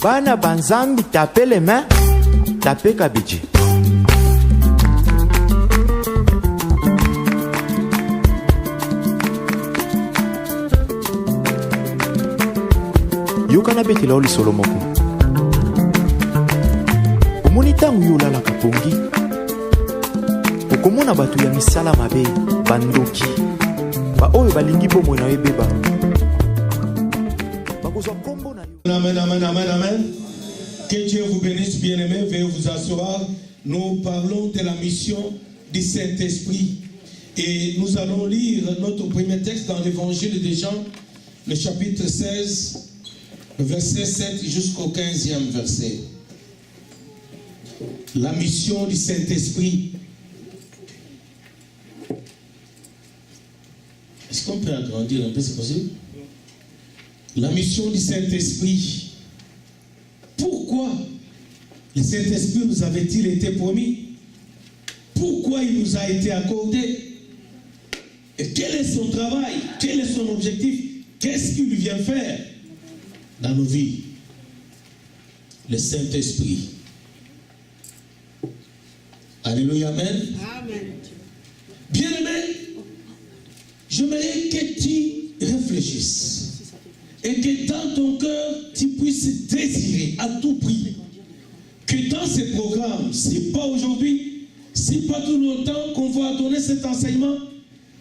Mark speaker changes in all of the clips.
Speaker 1: Bana banzambi tapez les mains, tapez Kabidji. Yokana beti laoli solomoko. Omonita nguyola la kapongi. Okomona batu ya misala mabe, bandoki. Ba oyo balingi bomo na ebeba.
Speaker 2: Amen, amen, amen, amen. Que Dieu vous bénisse, bien-aimés. Veuillez vous asseoir. Nous parlons de la mission du Saint-Esprit. Et nous allons lire notre premier texte dans l'évangile de Jean, le chapitre 16, verset 7 jusqu'au 15e verset. La mission du Saint-Esprit. Est-ce qu'on peut agrandir un peu, c'est possible? La mission du Saint-Esprit. Pourquoi le Saint-Esprit nous avait-il été promis? Pourquoi il nous a été accordé? Et quel est son travail? Quel est son objectif? Qu'est-ce qu'il vient faire dans nos vies? Le Saint-Esprit. Alléluia, amen. Amen. Bien-aimé, j'aimerais que tu réfléchisses. Et que dans ton cœur, tu puisses désirer à tout prix que dans ces programmes, si pas aujourd'hui, si pas tout le temps qu'on va donner cet enseignement,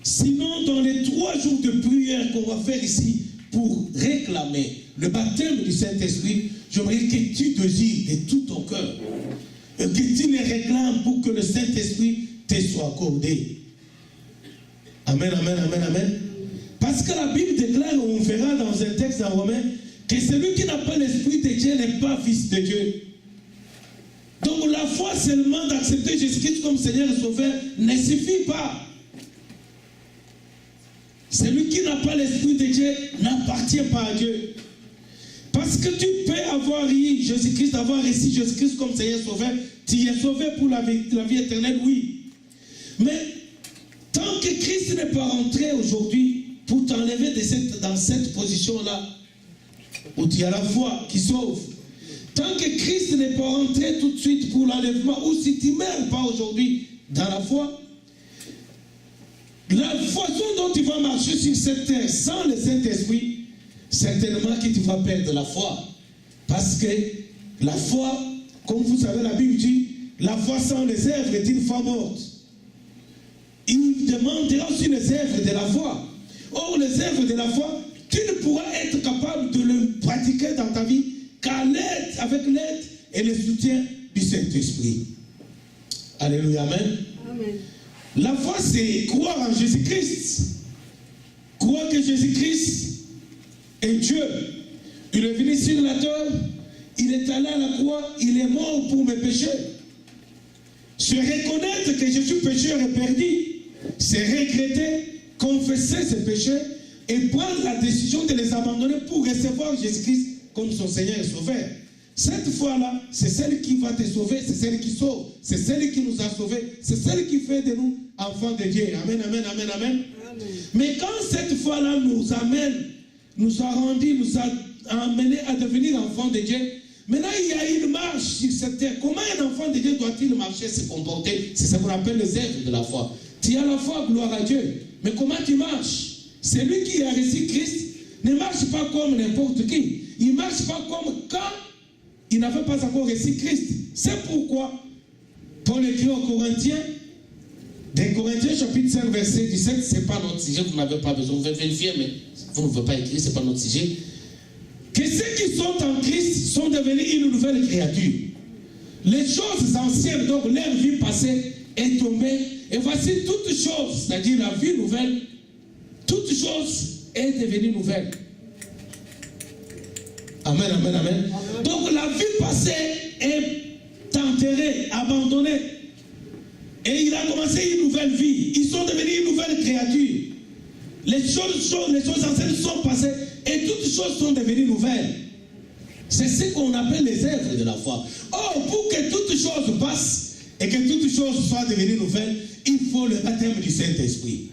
Speaker 2: sinon dans les 3 jours de prière qu'on va faire ici pour réclamer le baptême du Saint-Esprit, j'aimerais que tu désires de tout ton cœur et que tu les réclames pour que le Saint-Esprit te soit accordé. Amen, amen, amen, amen. Parce que la Bible déclare, on verra dans un texte en Romain, que celui qui n'a pas l'Esprit de Dieu n'est pas fils de Dieu. Donc la foi seulement d'accepter Jésus-Christ comme Seigneur et Sauveur ne suffit pas. Celui qui n'a pas l'Esprit de Dieu n'appartient pas à Dieu. Parce que tu peux avoir eu Jésus-Christ, avoir reçu Jésus-Christ comme Seigneur et Sauveur, tu es sauvé pour la vie éternelle, oui. Mais tant que Christ n'est pas rentré aujourd'hui, pour t'enlever dans cette position-là, où tu as la foi qui sauve. Tant que Christ n'est pas rentré tout de suite pour l'enlèvement, ou si tu ne meurs pas aujourd'hui dans la foi, la façon dont tu vas marcher sur cette terre sans le Saint-Esprit, certainement que tu vas perdre la foi. Parce que la foi, comme vous savez, la Bible dit, la foi sans les œuvres est une foi morte. Il demandera aussi les œuvres de la foi. Or, les œuvres de la foi, tu ne pourras être capable de le pratiquer dans ta vie avec l'aide et le soutien du Saint-Esprit. Alléluia, amen. Amen. La foi, c'est croire en Jésus-Christ. Croire que Jésus-Christ est Dieu. Il est venu sur la terre, il est allé à la croix, il est mort pour mes péchés. Se reconnaître que je suis pécheur et perdu, c'est regretter, confesser ses péchés et prendre la décision de les abandonner pour recevoir Jésus-Christ comme son Seigneur et Sauveur. Cette foi-là, c'est celle qui va te sauver, c'est celle qui sauve, c'est celle qui nous a sauvés, c'est celle qui fait de nous enfants de Dieu. Amen, amen, amen, amen. Amen. Mais quand cette foi-là nous amène, nous a rendu, nous a amené à devenir enfants de Dieu, maintenant il y a une marche sur cette terre. Comment un enfant de Dieu doit-il marcher, se comporter? C'est ce qu'on appelle les œuvres de la foi. Tu as la foi, gloire à Dieu. Mais comment tu marches? Celui qui a reçu Christ ne marche pas comme n'importe qui. Il ne marche pas comme quand il n'avait pas encore reçu Christ. C'est pourquoi Paul écrit aux Corinthiens, des Corinthiens chapitre 5 verset 17, ce n'est pas notre sujet, vous n'avez pas besoin, vous pouvez vérifier, mais vous ne pouvez pas écrire, ce n'est pas notre sujet. Que ceux qui sont en Christ sont devenus une nouvelle créature. Les choses anciennes, donc leur vie passée, est tombée. Et voici toute chose, c'est-à-dire la vie nouvelle, toute chose est devenue nouvelle. Amen, amen, amen. Donc la vie passée est enterrée, abandonnée. Et il a commencé une nouvelle vie. Ils sont devenus une nouvelle créature. Les choses anciennes sont passées et toutes choses sont devenues nouvelles. C'est ce qu'on appelle les œuvres de la foi. Or, pour que toutes choses passent et que toutes choses soient devenues nouvelles, il faut le baptême du Saint-Esprit.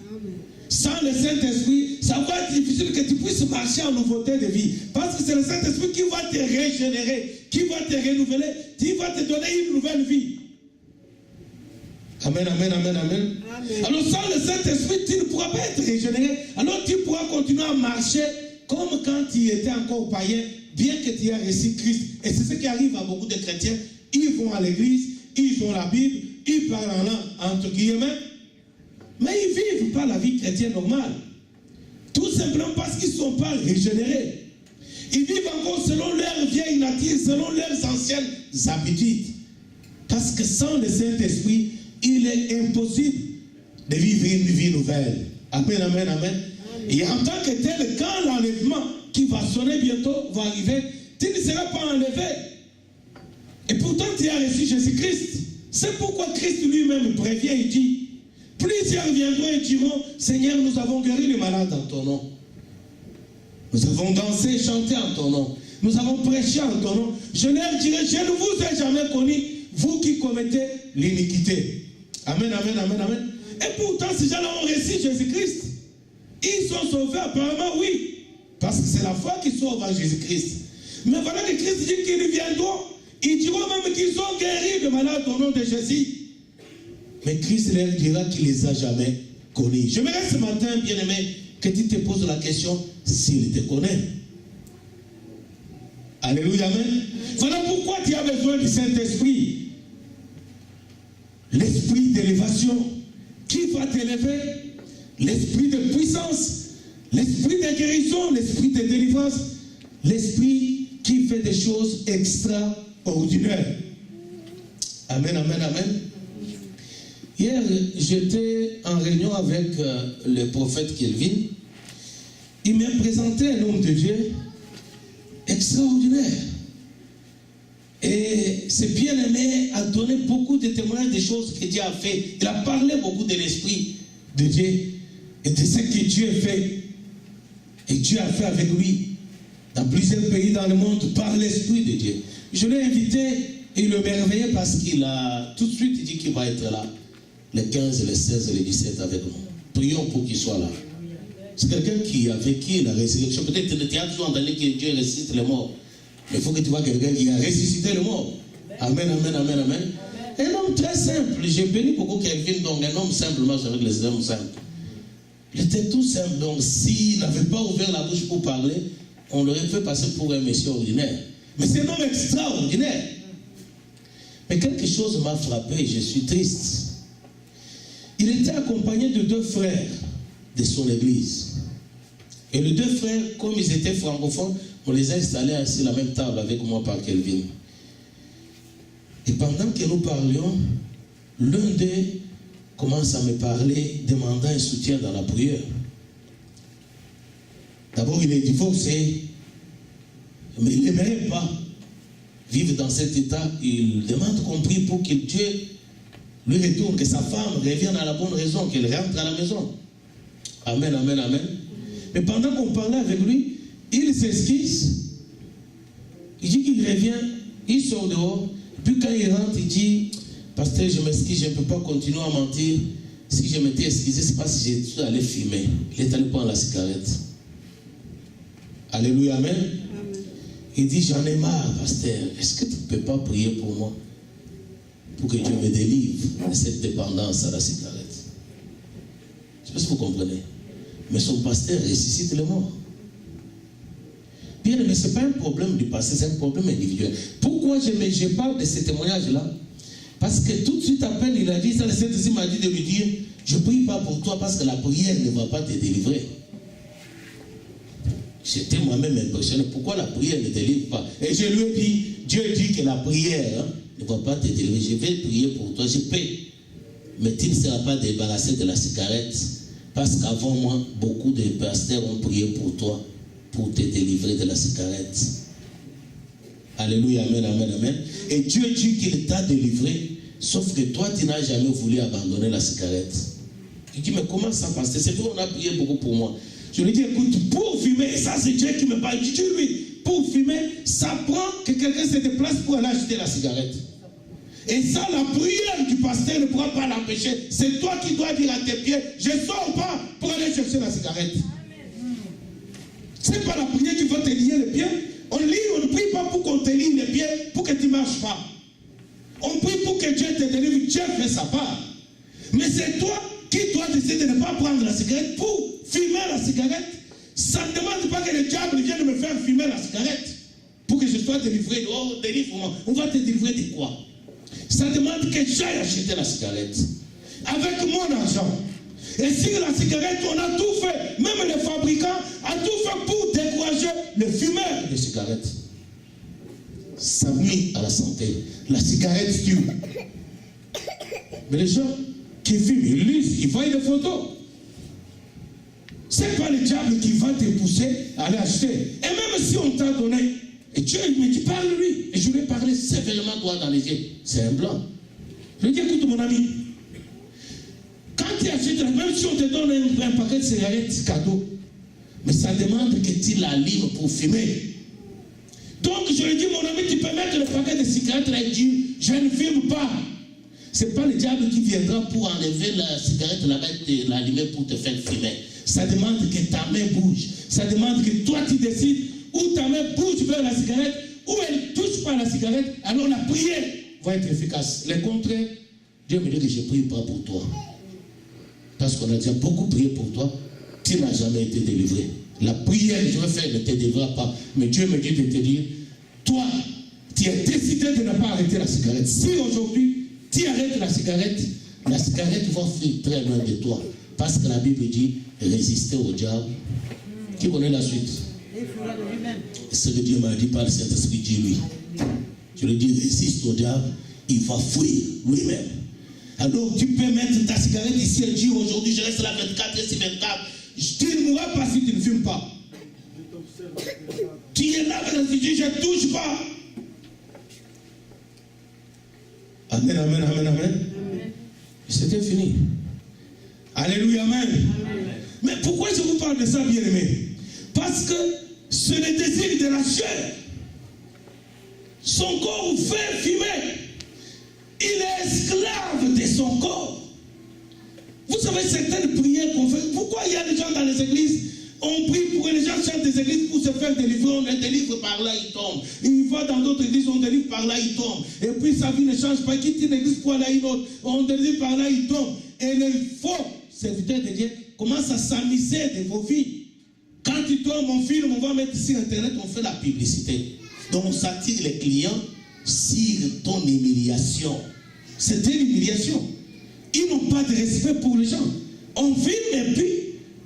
Speaker 2: Sans le Saint-Esprit, ça va être difficile que tu puisses marcher en nouveauté de vie. Parce que c'est le Saint-Esprit qui va te régénérer, qui va te renouveler, qui va te donner une nouvelle vie. Amen, amen, amen, amen. Amen. Alors sans le Saint-Esprit, tu ne pourras pas être régénéré. Alors tu pourras continuer à marcher comme quand tu étais encore païen, bien que tu aies reçu Christ. Et c'est ce qui arrive à beaucoup de chrétiens. Ils vont à l'église, ils ont la Bible, ils parlent en langue, entre guillemets, mais ils ne vivent pas la vie chrétienne normale. Tout simplement parce qu'ils ne sont pas régénérés. Ils vivent encore selon leur vieille nature, selon leurs anciennes habitudes. Parce que sans le Saint-Esprit, il est impossible de vivre une vie nouvelle. Amen, amen, amen. Et en tant que tel, quand l'enlèvement qui va sonner bientôt va arriver, tu ne seras pas enlevé. Et pourtant, tu as reçu Jésus-Christ. C'est pourquoi Christ lui-même prévient et dit, plusieurs viendront et diront, Seigneur, nous avons guéri les malades en ton nom. Nous avons dansé, chanté en ton nom. Nous avons prêché en ton nom. Je leur dirai, je ne vous ai jamais connu, vous qui commettez l'iniquité. Amen, amen, amen, amen. Et pourtant, ces gens-là ont reçu Jésus-Christ. Ils sont sauvés, apparemment, oui. Parce que c'est la foi qui sauve en Jésus-Christ. Mais voilà que Christ dit qu'ils viendront. Ils diront même qu'ils ont guéri de malades au nom de Jésus. Mais Christ leur dira qu'il ne les a jamais connus. J'aimerais ce matin, bien-aimé, que tu te poses la question s'il te connaît. Alléluia, amen. Voilà pourquoi tu as besoin du Saint-Esprit. L'esprit d'élévation qui va t'élever, l'esprit de puissance, l'esprit de guérison, l'esprit de délivrance, l'esprit qui fait des choses extraordinaires. Amen, amen, amen. Hier, j'étais en réunion avec le prophète Kelvin. Il m'a présenté un homme de Dieu extraordinaire. Et ce bien-aimé a donné beaucoup de témoignages des choses que Dieu a fait. Il a parlé beaucoup de l'Esprit de Dieu et de ce que Dieu a fait. Et Dieu a fait avec lui dans plusieurs pays dans le monde par l'Esprit de Dieu. Je l'ai invité et il le merveillait parce qu'il a tout de suite dit qu'il va être là. Le 15, le 16 et le 17 avec nous. Prions pour qu'il soit là. C'est quelqu'un qui a vécu la résurrection. Peut-être que tu as toujours entendu que Dieu ressuscite les morts. Mais il faut que tu vois quelqu'un qui a ressuscité le mort. Amen, amen, amen, amen. Un homme très simple. J'ai béni beaucoup Kelvin, donc un homme simple, moi avec les hommes simples. Il était tout simple. Donc s'il n'avait pas ouvert la bouche pour parler, on l'aurait fait passer pour un monsieur ordinaire. Mais c'est un homme extraordinaire. Mais quelque chose m'a frappé et je suis triste. Il était accompagné de 2 frères de son église. Et les 2 frères, comme ils étaient francophones, on les a installés sur la même table avec moi par Kelvin. Et pendant que nous parlions, l'un d'eux commence à me parler, demandant un soutien dans la prière. D'abord, il est divorcé, mais il n'aimerait pas vivre dans cet état. Il demande qu'on prie pour que Dieu lui retourne, que sa femme revienne à la bonne raison, qu'elle rentre à la maison. Amen, amen, amen. Mais pendant qu'on parlait avec lui, il s'excuse. Il dit qu'il revient, il sort dehors. Puis quand il rentre, il dit, pasteur, je m'excuse, je ne peux pas continuer à mentir. Si je m'étais excusé, c'est parce que j'étais allé fumer. Il est allé prendre la cigarette. Alléluia, amen. Amen. Il dit, j'en ai marre, pasteur. Est-ce que tu ne peux pas prier pour moi? Pour que Dieu me délivre de cette dépendance à la cigarette. Je ne sais pas si vous comprenez. Mais son pasteur ressuscite les morts. Bien, mais ce n'est pas un problème du passé, c'est un problème individuel. Pourquoi je parle de ce témoignage-là? Parce que tout de suite après, il a dit, ça, le Saint-Esprit m'a dit de lui dire, je ne prie pas pour toi parce que la prière ne va pas te délivrer. J'étais moi-même impressionné. Pourquoi la prière ne délivre pas? Et je lui ai dit, Dieu dit que la prière ne va pas te délivrer. Je vais prier pour toi, je paie. Mais tu ne seras pas débarrassé de la cigarette. Parce qu'avant moi, beaucoup de pasteurs ont prié pour toi, pour te délivrer de la cigarette. Alléluia, amen, amen, amen. Et Dieu dit qu'il t'a délivré, sauf que toi, tu n'as jamais voulu abandonner la cigarette. Il dit, mais comment ça, pasteur? C'est vrai, on a prié beaucoup pour moi. Je lui dis, écoute, pour fumer, ça c'est Dieu qui me parle. Je dis, lui, pour fumer, ça prend que quelqu'un se déplace pour aller acheter la cigarette. Et ça, la prière du pasteur ne pourra pas l'empêcher. C'est toi qui dois dire à tes pieds, je ne sors pas pour aller chercher la cigarette. Ce n'est pas la prière qui va te lier les pieds. On ne prie pas pour qu'on te lie les pieds, pour que tu ne marches pas. On prie pour que Dieu te délivre. Dieu fait sa part. Mais c'est toi qui dois décider de ne pas prendre la cigarette pour fumer la cigarette. Ça ne demande pas que le diable vienne me faire fumer la cigarette pour que je sois délivré. Oh, délivre-moi. On va te délivrer de quoi? Ça demande que j'aille acheter la cigarette avec mon argent. Et sur la cigarette, on a tout fait. Même le fabricant a tout fait pour décourager le fumeur de cigarettes. Ça nuit à la santé. La cigarette tue. Mais les gens qui fument, ils lisent, ils voient des photos. Ce n'est pas le diable qui va te pousser à aller acheter. Et même si on t'a donné, et Dieu me dit, parle lui. Et je lui ai parlé sévèrement droit dans les yeux. C'est un blanc. Je lui ai dit, écoute mon ami, quand tu achètes, même si on te donne un paquet de cigarettes cadeau, mais ça demande que tu l'allumes pour fumer. Donc je lui ai dit, mon ami, tu peux mettre le paquet de cigarettes là et dire, je ne fume pas. Ce n'est pas le diable qui viendra pour enlever la cigarette là-bas et l'allumer pour te faire fumer. Ça demande que ta main bouge. Ça demande que toi tu décides où ta main bouge vers la cigarette, où elle ne touche pas la cigarette, alors la prière va être efficace. Le contraire, Dieu me dit que je ne prie pas pour toi. Parce qu'on a déjà beaucoup prié pour toi, tu n'as jamais été délivré. La prière que je vais faire ne te délivrera pas. Mais Dieu me dit de te dire, toi, tu as décidé de ne pas arrêter la cigarette. Si aujourd'hui, tu arrêtes la cigarette va fuir très loin de toi. Parce que la Bible dit, résister au diable. Qui connaît la suite? Ce que Dieu m'a dit par le Saint-Esprit, dit lui. Je lui dis, résiste au diable, il va fuir lui-même. Alors tu peux mettre ta cigarette ici et dire, aujourd'hui je reste là 24 et 24. Tu ne mourras pas si tu ne fumes pas. Tu es là, tu dis, je ne touche pas. Amen, amen, amen, amen. C'était fini. Alléluia, amen. Mais pourquoi je vous parle de ça, bien-aimé? Parce que c'est le désir de la chair. Son corps vous fait fumer. Il est esclave de son corps. Vous savez certaines prières qu'on fait. Pourquoi il y a des gens dans les églises, on prie pour les gens chantent des églises pour se faire délivrer, on les délivre par là, ils tombent. Il va dans d'autres églises, on délivre par là, ils tombent. Et puis sa vie ne change pas, il quitte une église pour aller à une autre, on délivre par là, ils tombent. Et les faux serviteurs de Dieu commencent à s'amuser de vos vies. Quand tu tombes, mon film, on va mettre sur internet, on fait la publicité. Donc on s'attire les clients sur ton humiliation. C'était l'humiliation. Ils n'ont pas de respect pour les gens. On filme et puis,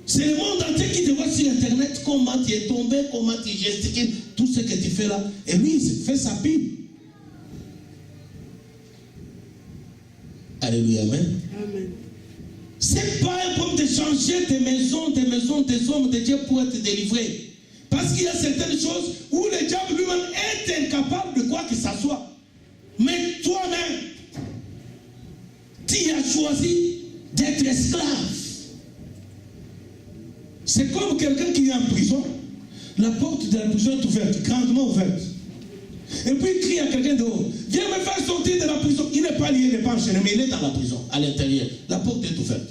Speaker 2: c'est le monde entier qui te voit sur internet, comment tu es tombé, comment tu gesticules, tout ce que tu fais là. Et lui, il fait sa pub. Alléluia, amen. Amen. C'est pas un problème de changer des maisons, des hommes de Dieu pour être délivré. Parce qu'il y a certaines choses où le diable lui-même est incapable de quoi que ça soit. Mais toi-même, tu as choisi d'être esclave. C'est comme quelqu'un qui est en prison. La porte de la prison est ouverte, grandement ouverte. Et puis il crie à quelqu'un dehors, viens me faire sortir de la prison. Il n'est pas lié, il n'est pas enchaîné, mais il est dans la prison, à l'intérieur. La porte est ouverte.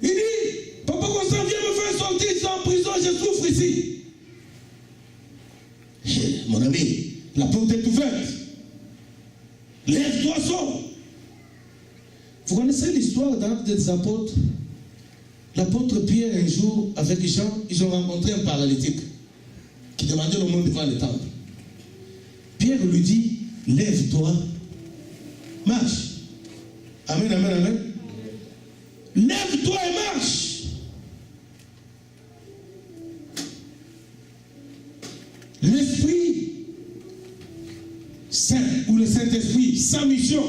Speaker 2: Il dit, Papa Constant, viens me faire sortir, je suis en prison, je souffre ici. Mon ami, la porte est ouverte. Lève-toi, sors. Vous connaissez l'histoire d'un des apôtres? L'apôtre Pierre, un jour, avec Jean, ils ont rencontré un paralytique qui demandait le monde devant le temple. Pierre lui dit, lève-toi, marche. Amen, amen, amen. Lève-toi et marche. L'Esprit Saint, ou le Saint-Esprit, sa mission.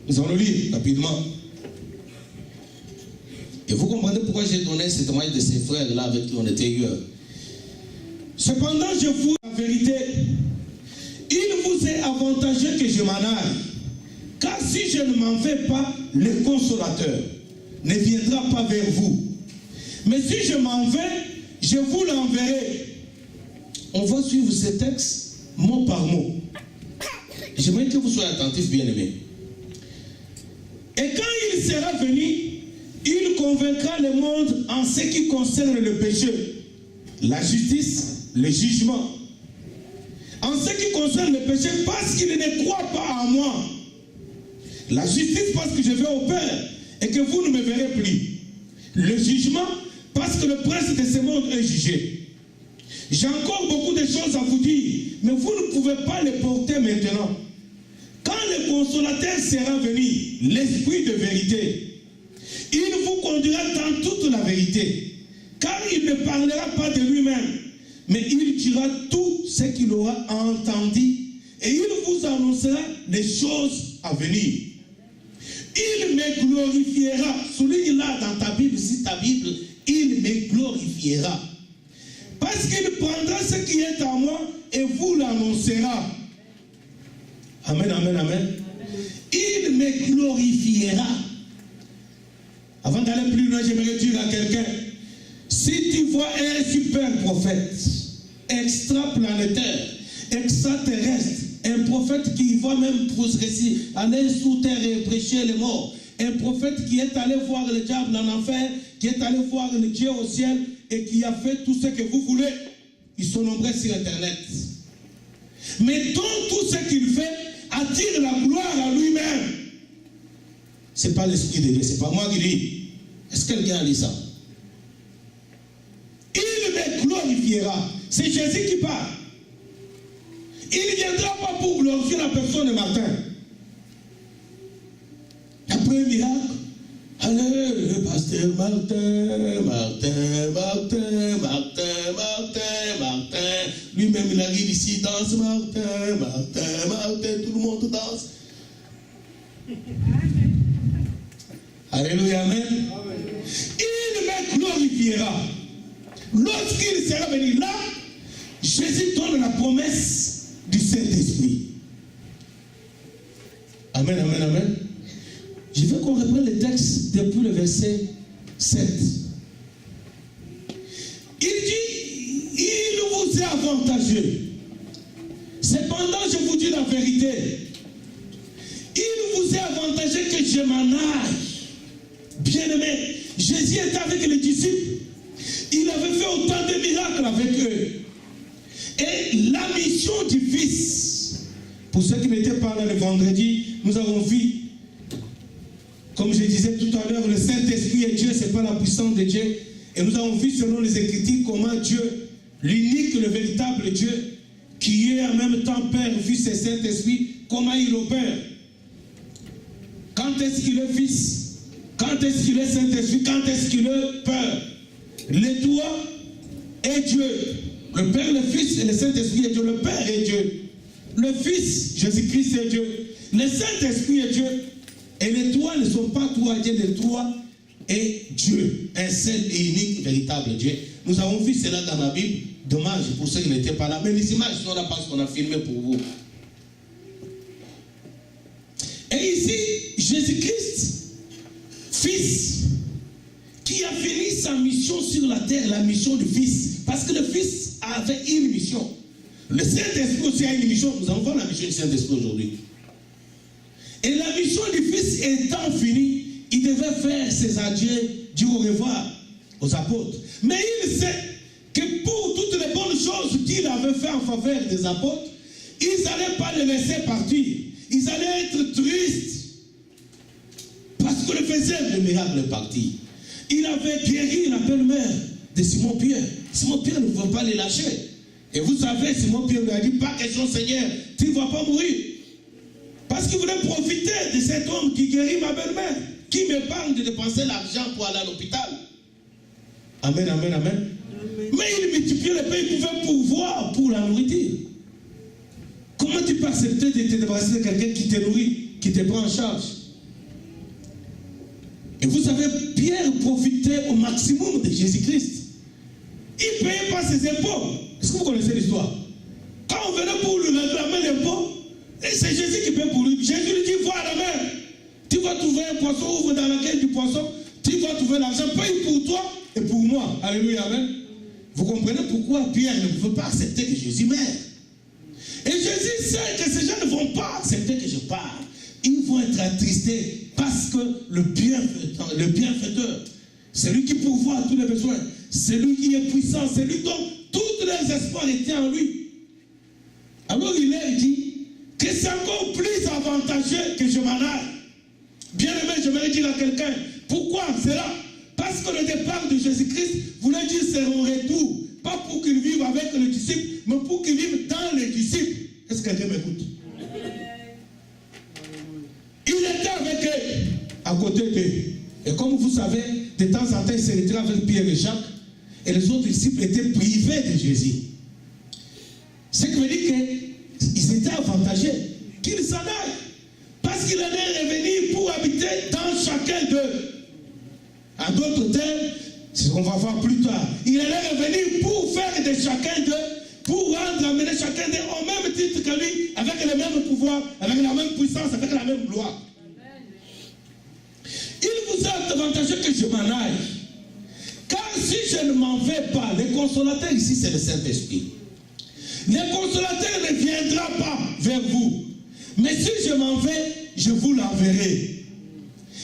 Speaker 2: Nous allons lire rapidement. Et vous comprenez pourquoi j'ai donné ce témoignage de ces frères-là avec qui on était hier. Cependant, je vous dis la vérité. Il vous est avantageux que je m'en aille. Car si je ne m'en vais pas, le consolateur ne viendra pas vers vous. Mais si je m'en vais, je vous l'enverrai. On va suivre ce texte mot par mot. J'aimerais que vous soyez attentifs, bien-aimés. Et quand il sera venu, il convaincra le monde en ce qui concerne le péché, la justice, le jugement. En ce qui concerne le péché, parce qu'il ne croit pas en moi. La justice, parce que je vais au Père et que vous ne me verrez plus. Le jugement, parce que le prince de ce monde est jugé. J'ai encore beaucoup de choses à vous dire, mais vous ne pouvez pas les porter maintenant. Quand le consolateur sera venu, l'esprit de vérité, il vous conduira dans toute la vérité, car il ne parlera pas de lui-même, mais il dira tout ce qu'il aura entendu, et il vous annoncera les choses à venir. Il me glorifiera. Souligne là dans ta Bible, si ta Bible, il me glorifiera. Parce qu'il prendra ce qui est à moi et vous l'annoncera. Amen, amen, amen. Il me glorifiera. Avant d'aller plus loin, j'aimerais dire à quelqu'un, si tu vois un super prophète, extraplanétaire, extraterrestre, un prophète qui va même aller sous terre et prêcher les morts, un prophète qui est allé voir le diable en enfer, qui est allé voir le Dieu au ciel et qui a fait tout ce que vous voulez, ils sont nombreux sur internet. Mais donc tout ce qu'il fait attire la gloire à lui-même. C'est pas l'esprit de Dieu, c'est pas moi qui dis. Est-ce que quelqu'un a dit ça? Il me glorifiera. C'est Jésus qui parle. Il ne viendra pas pour glorifier la personne de Martin. Après un miracle, allez, le pasteur Martin. Lui-même, il arrive ici, danse Martin, tout le monde danse. Alléluia, amen. Il me glorifiera. Lorsqu'il sera venu là, Jésus donne la promesse du Saint-Esprit. Amen, amen, amen. Je veux qu'on reprenne le texte depuis le verset 7. Il dit, il vous est avantageux. Cependant, je vous dis la vérité. Il vous est avantageux que je m'en aille. Bien-aimé, Jésus était avec les disciples. Il avait fait autant de miracles avec eux. Et la mission du Fils, pour ceux qui n'étaient pas là le vendredi, nous avons vu, comme je disais tout à l'heure, le Saint-Esprit est Dieu, ce n'est pas la puissance de Dieu. Et nous avons vu selon les Écritures comment Dieu, l'unique, le véritable Dieu, qui est en même temps Père, Fils et Saint-Esprit, comment il opère. Quand est-ce qu'il est Fils? Quand est-ce qu'il est Saint-Esprit? Quand est-ce qu'il est Père? Les trois est Dieu. Le Père, le Fils et le Saint-Esprit est Dieu. Le Père est Dieu. Le Fils, Jésus-Christ est Dieu. Le Saint-Esprit est Dieu. Et les trois ne sont pas trois dieux, les trois est Dieu. Un seul et unique, véritable Dieu. Nous avons vu cela dans la Bible. Dommage pour ceux qui n'étaient pas là. Mais les images sont là parce qu'on a filmé pour vous. Et ici, Jésus-Christ, Fils, qui a fini sa mission sur la terre, la mission du Fils. Parce que le Fils avait une mission. Le Saint-Esprit aussi a une mission. Nous allons voir la mission du Saint-Esprit aujourd'hui. Et la mission du Fils étant finie, il devait faire ses adieux, dire au revoir aux apôtres. Mais il sait que pour toutes les bonnes choses qu'il avait fait en faveur des apôtres, ils n'allaient pas les laisser partir. Ils allaient être tristes. Parce que le faisait le miracle est parti. Il avait guéri la belle-mère de Simon-Pierre. Simon-Pierre ne pouvait pas les lâcher. Et vous savez, Simon-Pierre lui a dit, pas question Seigneur, tu ne vas pas mourir. Parce qu'il voulait profiter de cet homme qui guérit ma belle-mère, qui m'épargne de dépenser l'argent pour aller à l'hôpital. Amen, amen, amen, amen. Mais il multipliait les pains, il pouvait pourvoir pour la nourriture. Comment tu peux accepter de te débarrasser de quelqu'un qui te nourrit, qui te prend en charge? Et vous savez, Pierre profitait au maximum de Jésus-Christ. Il ne payait pas ses impôts. Est-ce que vous connaissez l'histoire? Quand on venait pour lui réclamer l'impôt, c'est Jésus qui paye pour lui. Jésus lui dit, va à la mer. Tu vas trouver un poisson, ouvre dans la gueule du poisson. Tu vas trouver l'argent, paye pour toi et pour moi. Alléluia, amen. Vous comprenez pourquoi Pierre ne pouvait pas accepter que Jésus meure? Et Jésus sait que ces gens ne vont pas accepter que je parle. Ils vont être attristés parce que le bienfaiteur, celui qui pourvoit à tous les besoins, celui qui est puissant, celui dont tous les espoirs étaient en lui. Alors il leur dit que c'est encore plus avantageux que je m'en aille. Bien aimé, je vais dire à quelqu'un, pourquoi cela? Parce que le départ de Jésus-Christ voulait dire c'est son retour. Pas pour qu'il vive avec les disciples, mais pour qu'il vive dans les disciples. Est-ce que quelqu'un m'écoute? Il était avec eux, à côté d'eux. Et comme vous savez, de temps en temps, il se retirait avec Pierre et Jacques. Et les autres disciples étaient privés de Jésus. Ce qui veut dire qu'ils étaient avantagés, qu'ils s'en aillent. Parce qu'il allait revenir pour habiter dans chacun d'eux. En d'autres termes, c'est ce qu'on va voir plus tard. Il allait revenir pour faire de chacun d'eux, pour amener chacun d'eux au même titre que lui, avec le même pouvoir, avec la même puissance, avec la même gloire. Il vous est avantageux que je m'en aille. Car si je ne m'en vais pas, le consolateur ici c'est le Saint-Esprit. Le consolateur ne viendra pas vers vous. Mais si je m'en vais, je vous l'enverrai.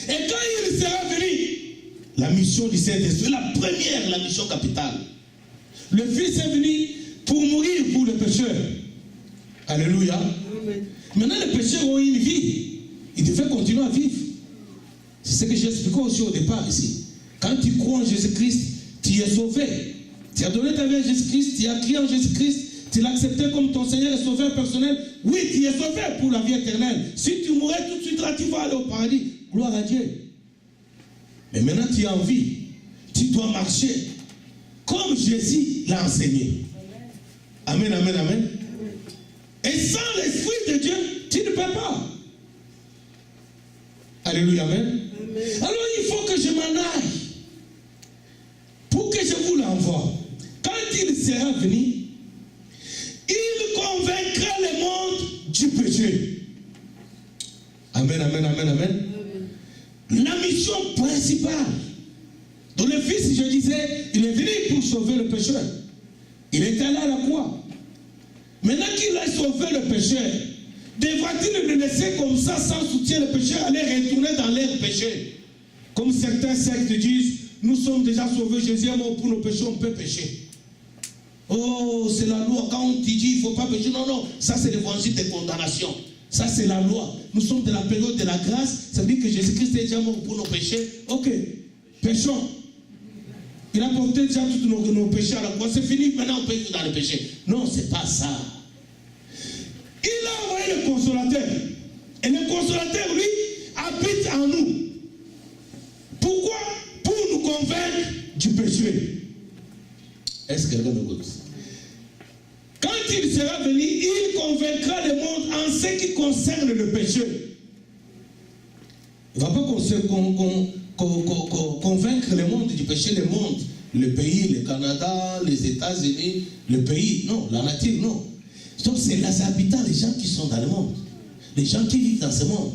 Speaker 2: Et quand il sera venu, la mission du Saint-Esprit, la première, la mission capitale. Le Fils est venu pour mourir pour les pécheurs. Alléluia. Amen. Maintenant, les pécheurs ont une vie. Ils devaient continuer à vivre. C'est ce que j'ai expliqué aussi au départ ici. Quand tu crois en Jésus-Christ, tu es sauvé. Tu as donné ta vie à Jésus-Christ, tu as crié en Jésus-Christ, tu l'as accepté comme ton Seigneur et Sauveur personnel. Oui, tu es sauvé pour la vie éternelle. Si tu mourrais tout de suite là, tu vas aller au paradis. Gloire à Dieu. Mais maintenant, tu as envie. Tu dois marcher comme Jésus l'a enseigné. Amen, amen, amen. Et sans l'Esprit de Dieu, tu ne peux pas. Alléluia, amen. Amen. Alors il faut que je m'en aille pour que je vous l'envoie. Quand il sera venu, il convaincra le monde du péché. Amen, amen, amen, amen. La mission principale dont le Fils, je disais, il est venu pour sauver le pécheur. Il est allé à la croix. Maintenant qu'il a sauvé le pécheur, devra-t-il le laisser comme ça sans soutien? Le pécheur aller retourner dans leur péché. Comme certains sectes disent, nous sommes déjà sauvés, Jésus est mort pour nos péchés, on peut pécher. Oh, c'est la loi. Quand on te dit il ne faut pas pécher, non, non, ça c'est l'évangile de condamnation. Ça c'est la loi. Nous sommes de la période de la grâce. Ça veut dire que Jésus-Christ est déjà mort pour nos péchés. Ok, péchons. Il a porté déjà tous nos péchés à la croix. C'est fini, maintenant on peut vivre dans le péché. Non, c'est pas ça. Il a envoyé le consolateur. Et le consolateur, lui, habite en nous. Pourquoi? Pour nous convaincre du péché. Est-ce que quelqu'un me écoute? Quand il sera venu, il convaincra le monde en ce qui concerne le péché. Il ne va pas convaincre le monde du péché, le monde, le pays, le Canada, les États-Unis, le pays, non, la nature, non. Donc c'est les habitants, les gens qui sont dans le monde, les gens qui vivent dans ce monde.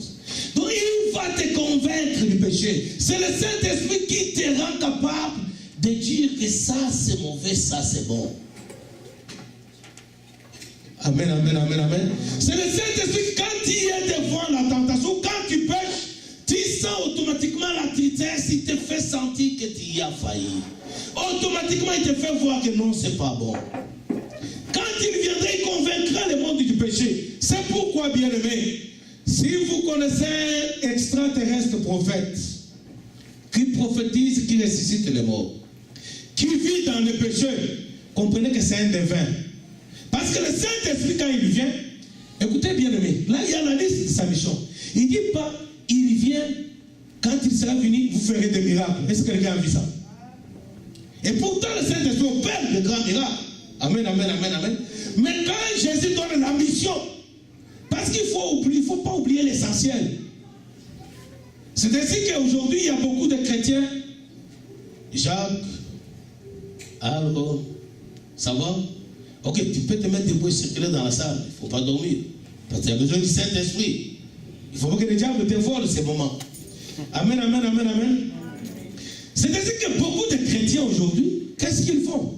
Speaker 2: Donc il va te convaincre du péché. C'est le Saint-Esprit qui te rend capable de dire que ça c'est mauvais, ça c'est bon. Amen, amen, amen, amen. C'est le Saint-Esprit, quand tu es devant la tentation, quand tu pêches, tu sens automatiquement la tristesse, il te fait sentir que tu y as failli. Automatiquement, il te fait voir que non, c'est pas bon. Quand il viendra, il convaincra le monde du péché. C'est pourquoi, bien aimé, si vous connaissez un extraterrestre prophète, qui prophétise, qui ressuscite les morts, qui vit dans le péché, comprenez que c'est un devin. Parce que le Saint-Esprit, quand il vient, écoutez bien aimé, là il y a la liste de sa mission. Il ne dit pas, il vient, quand il sera venu, vous ferez des miracles. Est-ce que quelqu'un a vu ça? Et pourtant le Saint-Esprit opère de grands miracles. Amen, amen, amen, amen. Mais quand Jésus donne la mission, parce qu'il ne faut pas oublier l'essentiel. C'est ainsi qu'aujourd'hui, il y a beaucoup de chrétiens. Jacques, alors, ça va? Ok, tu peux te mettre debout et circuler dans la salle. Il ne faut pas dormir. Parce qu'il y a besoin du Saint-Esprit. Il ne faut pas que le diable te vole ces moments. Amen, amen, amen, amen. C'est ainsi que beaucoup de chrétiens aujourd'hui, qu'est-ce qu'ils font?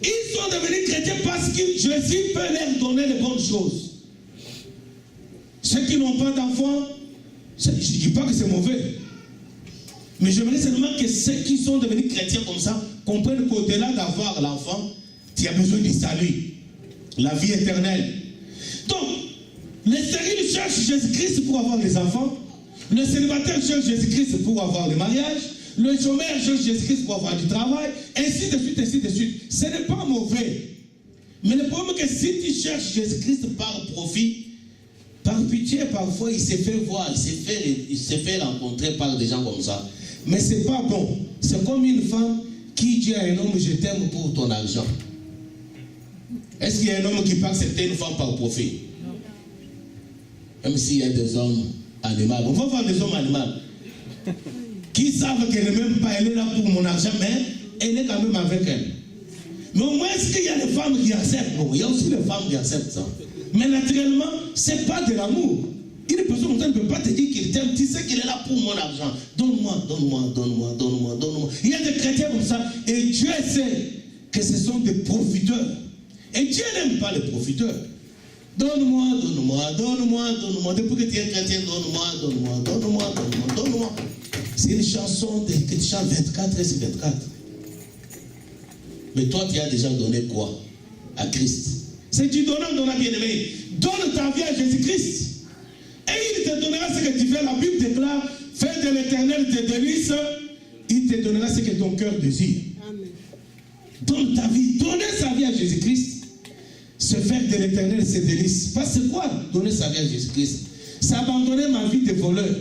Speaker 2: Ils sont devenus chrétiens parce que Jésus peut leur donner les bonnes choses. Ceux qui n'ont pas d'enfants, je ne dis pas que c'est mauvais. Mais j'aimerais seulement que ceux qui sont devenus chrétiens comme ça comprennent qu'au-delà d'avoir l'enfant, tu as besoin du salut, la vie éternelle. Donc, les stériles cherchent Jésus-Christ pour avoir les enfants. Le célibataire cherche Jésus-Christ pour avoir le mariage. Le chômeur cherche Jésus-Christ pour avoir du travail. Ainsi de suite, ainsi de suite. Ce n'est pas mauvais. Mais le problème est que si tu cherches Jésus-Christ par profit, par pitié, parfois il s'est fait voir, il s'est fait rencontrer par des gens comme ça. Mais ce n'est pas bon. C'est comme une femme qui dit à un homme, je t'aime pour ton argent. Est-ce qu'il y a un homme qui peut accepter une femme par profit? Non. Même s'il y a des hommes animaux. On va voir des hommes animaux qui savent qu'elle n'est même pas, elle est là pour mon argent, mais elle est quand même avec elle. Mais au moins, est-ce qu'il y a des femmes qui acceptent? Bon, il y a aussi des femmes qui acceptent ça. Mais naturellement, ce n'est pas de l'amour. Une personne comme ça ne peut pas te dire qu'il t'aime. Tu sais qu'il est là pour mon argent. Donne-moi, donne-moi, donne-moi, donne-moi, donne-moi. Il y a des chrétiens comme ça. Et Dieu sait que ce sont des profiteurs. Et Dieu n'aime pas les profiteurs. Donne-moi, donne-moi, donne-moi, donne-moi. Depuis que tu es chrétien, donne-moi, donne-moi, donne-moi, donne-moi, donne-moi. C'est une chanson que tu chantes 24 et 24. Mais toi, tu as déjà donné quoi à Christ? C'est du donnant, donnant, bien-aimé. Donne ta vie à Jésus-Christ. Et il te donnera ce que tu fais. La Bible déclare, fais de l'Éternel tes délices. Il te donnera ce que ton cœur désire. Amen. Donne ta vie. Donner sa vie à Jésus-Christ. Se faire de l'Éternel ses délices. Parce que quoi? Donner sa vie à Jésus-Christ. C'est abandonner ma vie de voleur,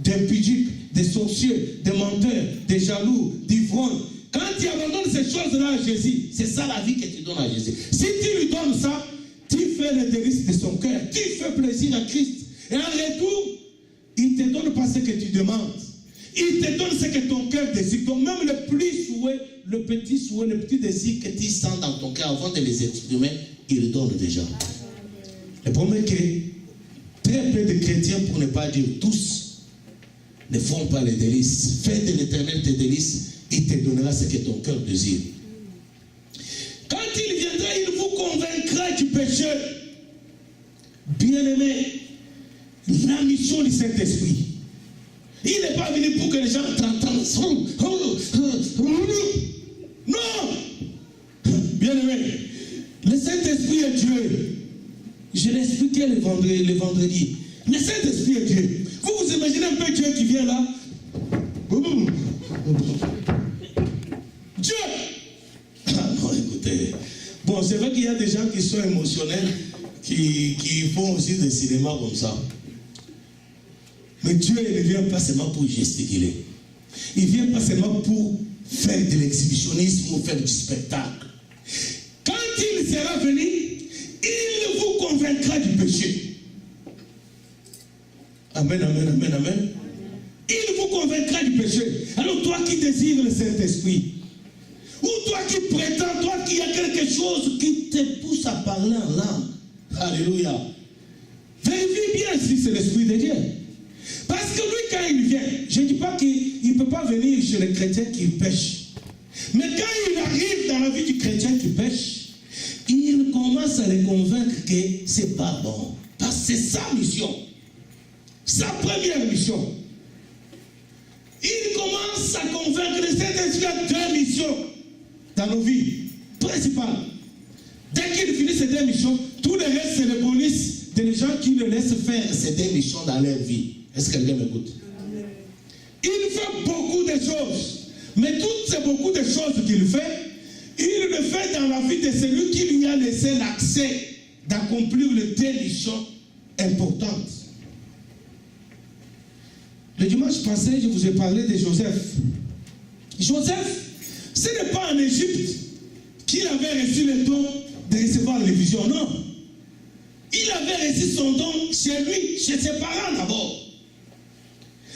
Speaker 2: d'impudique, de sorcier, de menteur, de jaloux, d'ivrognes. Quand tu abandonnes ces choses-là à Jésus, c'est ça la vie que tu donnes à Jésus. Si tu lui donnes ça, tu fais les délices de son cœur. Tu fais plaisir à Christ. Et en retour, il ne te donne pas ce que tu demandes. Il te donne ce que ton cœur désire. Donc même le plus souhait, le petit désir que tu sens dans ton cœur avant de les exprimer, il le donne déjà. Le problème est que très peu de chrétiens, pour ne pas dire tous, ne font pas les délices. Fais de l'Éternel tes délices, il te donnera ce que ton cœur désire. Quand il viendra, il vous convaincra du péché. Bien-aimé, la mission du Saint-Esprit. Il n'est pas venu pour que les gens t'entendent. Non! Bien-aimé, le Saint-Esprit est Dieu. Je l'ai expliqué le vendredi. Le Saint-Esprit est Dieu. Vous imaginez un peu Dieu qui vient là? Dieu! Ah non, écoutez. Bon, c'est vrai qu'il y a des gens qui sont émotionnels, qui font aussi des cinémas comme ça. Mais Dieu ne vient pas seulement pour gesticuler. Il ne vient pas seulement pour faire de l'exhibitionnisme ou faire du spectacle. Quand il sera venu, il vous convaincra du péché. Amen, amen, amen, amen. Il vous convaincra du péché. Alors toi qui désires le Saint-Esprit, ou toi qui prétends, toi qui as quelque chose qui te pousse à parler en langue, alléluia, vérifie bien si c'est l'Esprit de Dieu. Parce que lui, quand il vient, je ne dis pas qu'il ne peut pas venir chez les chrétiens qui pêchent. Mais quand il arrive dans la vie du chrétien qui pêche, il commence à les convaincre que ce n'est pas bon. Parce que c'est sa mission. Sa première mission. Il commence à convaincre le Saint-Esprit a deux missions dans nos vies principales. Dès qu'il finit ces deux missions, tout le reste, c'est le bonus des gens qui le laissent faire ces deux missions dans leur vie. Est-ce que quelqu'un m'écoute? Il fait beaucoup de choses. Mais toutes ces beaucoup de choses qu'il fait, il le fait dans la vie de celui qui lui a laissé l'accès d'accomplir les deux missions importantes. Le dimanche passé, je vous ai parlé de Joseph. Joseph, ce n'est pas en Égypte qu'il avait reçu le don de recevoir les visions, non. Il avait reçu son don chez lui, chez ses parents d'abord.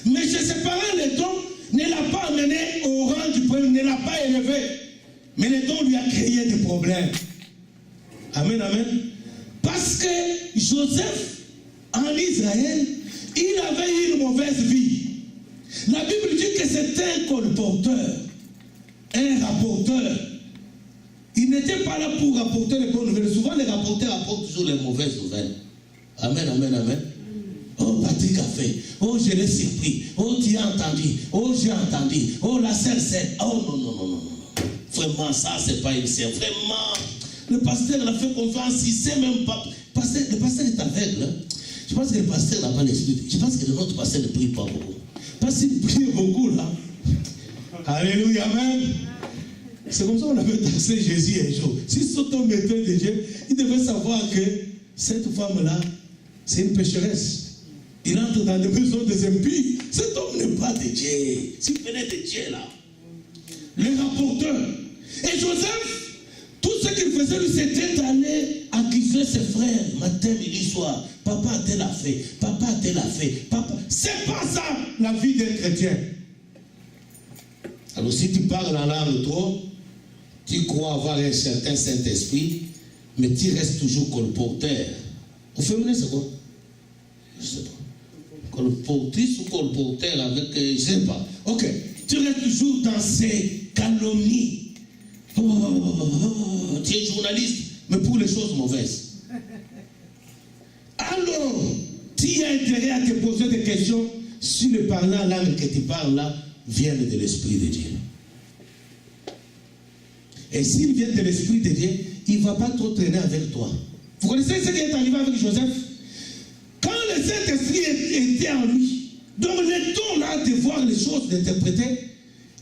Speaker 2: Mais chez ses parents, le don ne l'a pas amené au rang du premier, ne l'a pas élevé. Mais le don lui a créé des problèmes. Amen, amen. Parce que Joseph, en Israël, il avait une mauvaise vie. La Bible dit que c'était un colporteur, un rapporteur. Il ne n'était pas là pour rapporter les bonnes nouvelles. Souvent, les rapporteurs rapportent toujours les mauvaises nouvelles. Amen, amen, amen. Oh, Patrick a fait. Oh, je l'ai surpris. Oh, tu as entendu. Oh, j'ai entendu. Oh, la sœur c'est. Oh, non, non, non, non, non. Vraiment, ça, c'est pas une sœur. Vraiment, le pasteur l'a fait confiance. Il sait même pas. Le pasteur est aveugle. Hein? Je pense que le pasteur n'a pas l'esprit. Je pense que notre pasteur ne prie pas beaucoup. Parce qu'il prie beaucoup, là. Alléluia, amen. C'est comme ça qu'on avait taxé Jésus un jour. Si c'est un maître de Dieu, il devait savoir que cette femme-là, c'est une pécheresse. Il entre dans les maisons des impies. Cet homme n'est pas de Dieu. S'il venait de Dieu, là. Les rapporteurs. Et Joseph, tout ce qu'il faisait, lui, c'était d'aller accuser ses frères, matin, midi, soir. Papa a tel a fait. Papa a tel a fait. Papa. C'est pas ça, la vie d'un chrétien. Alors, si tu parles en langue trop, tu crois avoir un certain Saint-Esprit, mais tu restes toujours colporteur. Au féminin, c'est quoi? Je ne sais pas. Colportrice ou colporteur avec, je ne sais pas. Ok. Tu restes toujours dans ces calomnies. Tu es journaliste, mais pour les choses mauvaises. Alors, tu as intérêt à te poser des questions si le parlant langue que tu parles là vient de l'Esprit de Dieu. Et s'il vient de l'Esprit de Dieu, il ne va pas trop traîner avec toi. Vous connaissez ce qui est arrivé avec Joseph? Quand le Saint-Esprit était en lui, donc le temps là de voir les choses, d'interpréter,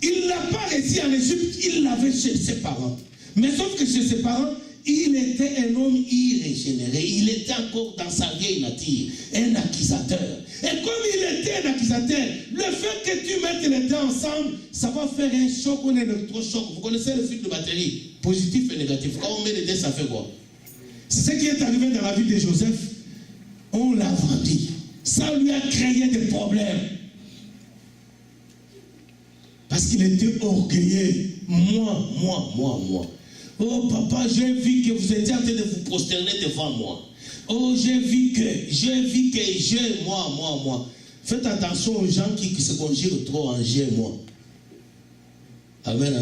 Speaker 2: il n'a pas réussi en Égypte, il l'avait chez ses parents. Mais sauf que chez ses parents, il était un homme irrégénéré. Il était encore dans sa vieille nature, un accusateur. Et comme il était un accusateur, le fait que tu mettes les deux ensemble, ça va faire un choc, un électrochoc. Vous connaissez le fil de batterie, positif et négatif. Quand on met les deux, ça fait quoi? C'est ce qui est arrivé dans la vie de Joseph. On l'a vendu. Ça lui a créé des problèmes. Parce qu'il était orgueilleux. Moi. Oh papa, j'ai vu que vous étiez en train de vous prosterner devant moi. Oh, j'ai vu que, moi. Faites attention aux gens qui se conjurent trop en j'ai, moi. Amen.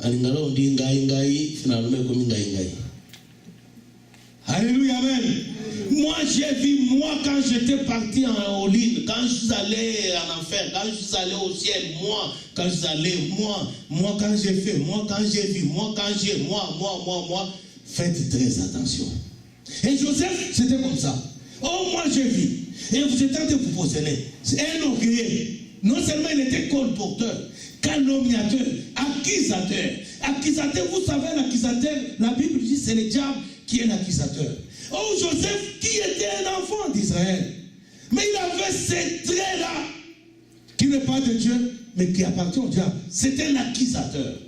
Speaker 2: En lingala on dit ngai, finalement comme ngai. Alléluia, amen. Moi, j'ai vu, quand j'étais parti en Oline, quand je suis allé en enfer, quand je suis allé au ciel, quand je suis allé, quand j'ai fait, quand j'ai vu, quand j'ai, moi. Faites très attention. Et Joseph, c'était comme ça. Oh, moi, j'ai vu. Et vous êtes en train de vous poser. C'est un orgueilleux. Non seulement il était colporteur, calomniateur, accusateur. Accusateur, vous savez, l'accusateur, la Bible dit c'est le diable qui est l'accusateur. Oh, Joseph, qui était un enfant d'Israël. Mais il avait ces traits-là, qui n'est pas de Dieu, mais qui appartient au diable. C'est un accusateur.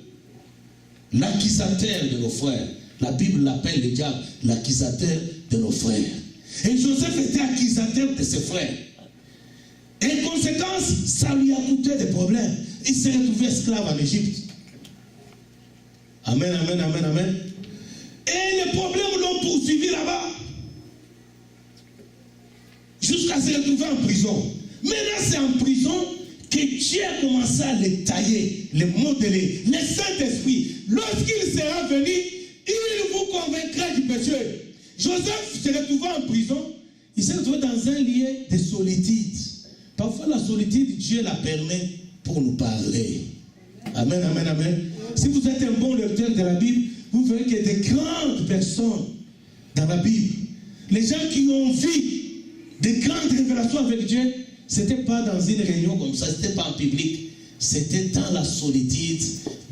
Speaker 2: L'accusateur de nos frères. La Bible l'appelle le diable, l'accusateur de nos frères. Et Joseph était accusateur de ses frères. Et conséquence, ça lui a coûté des problèmes. Il s'est retrouvé esclave en Égypte. Amen. Et les problèmes l'ont poursuivi là-bas. Jusqu'à se retrouver en prison. Maintenant, c'est en prison que Dieu a commencé à les tailler, les modeler. Le Saint-Esprit, lorsqu'il sera venu, il vous convaincra du péché. Joseph se retrouvait en prison. Il s'est retrouvé dans un lieu de solitude. Parfois, la solitude, Dieu la permet pour nous parler. Amen. Si vous êtes un bon lecteur de la Bible, vous verrez qu'il y a des grandes personnes dans la Bible. Les gens qui ont vu des grandes révélations avec Dieu, ce n'était pas dans une réunion comme ça, ce n'était pas en public. C'était dans la solitude,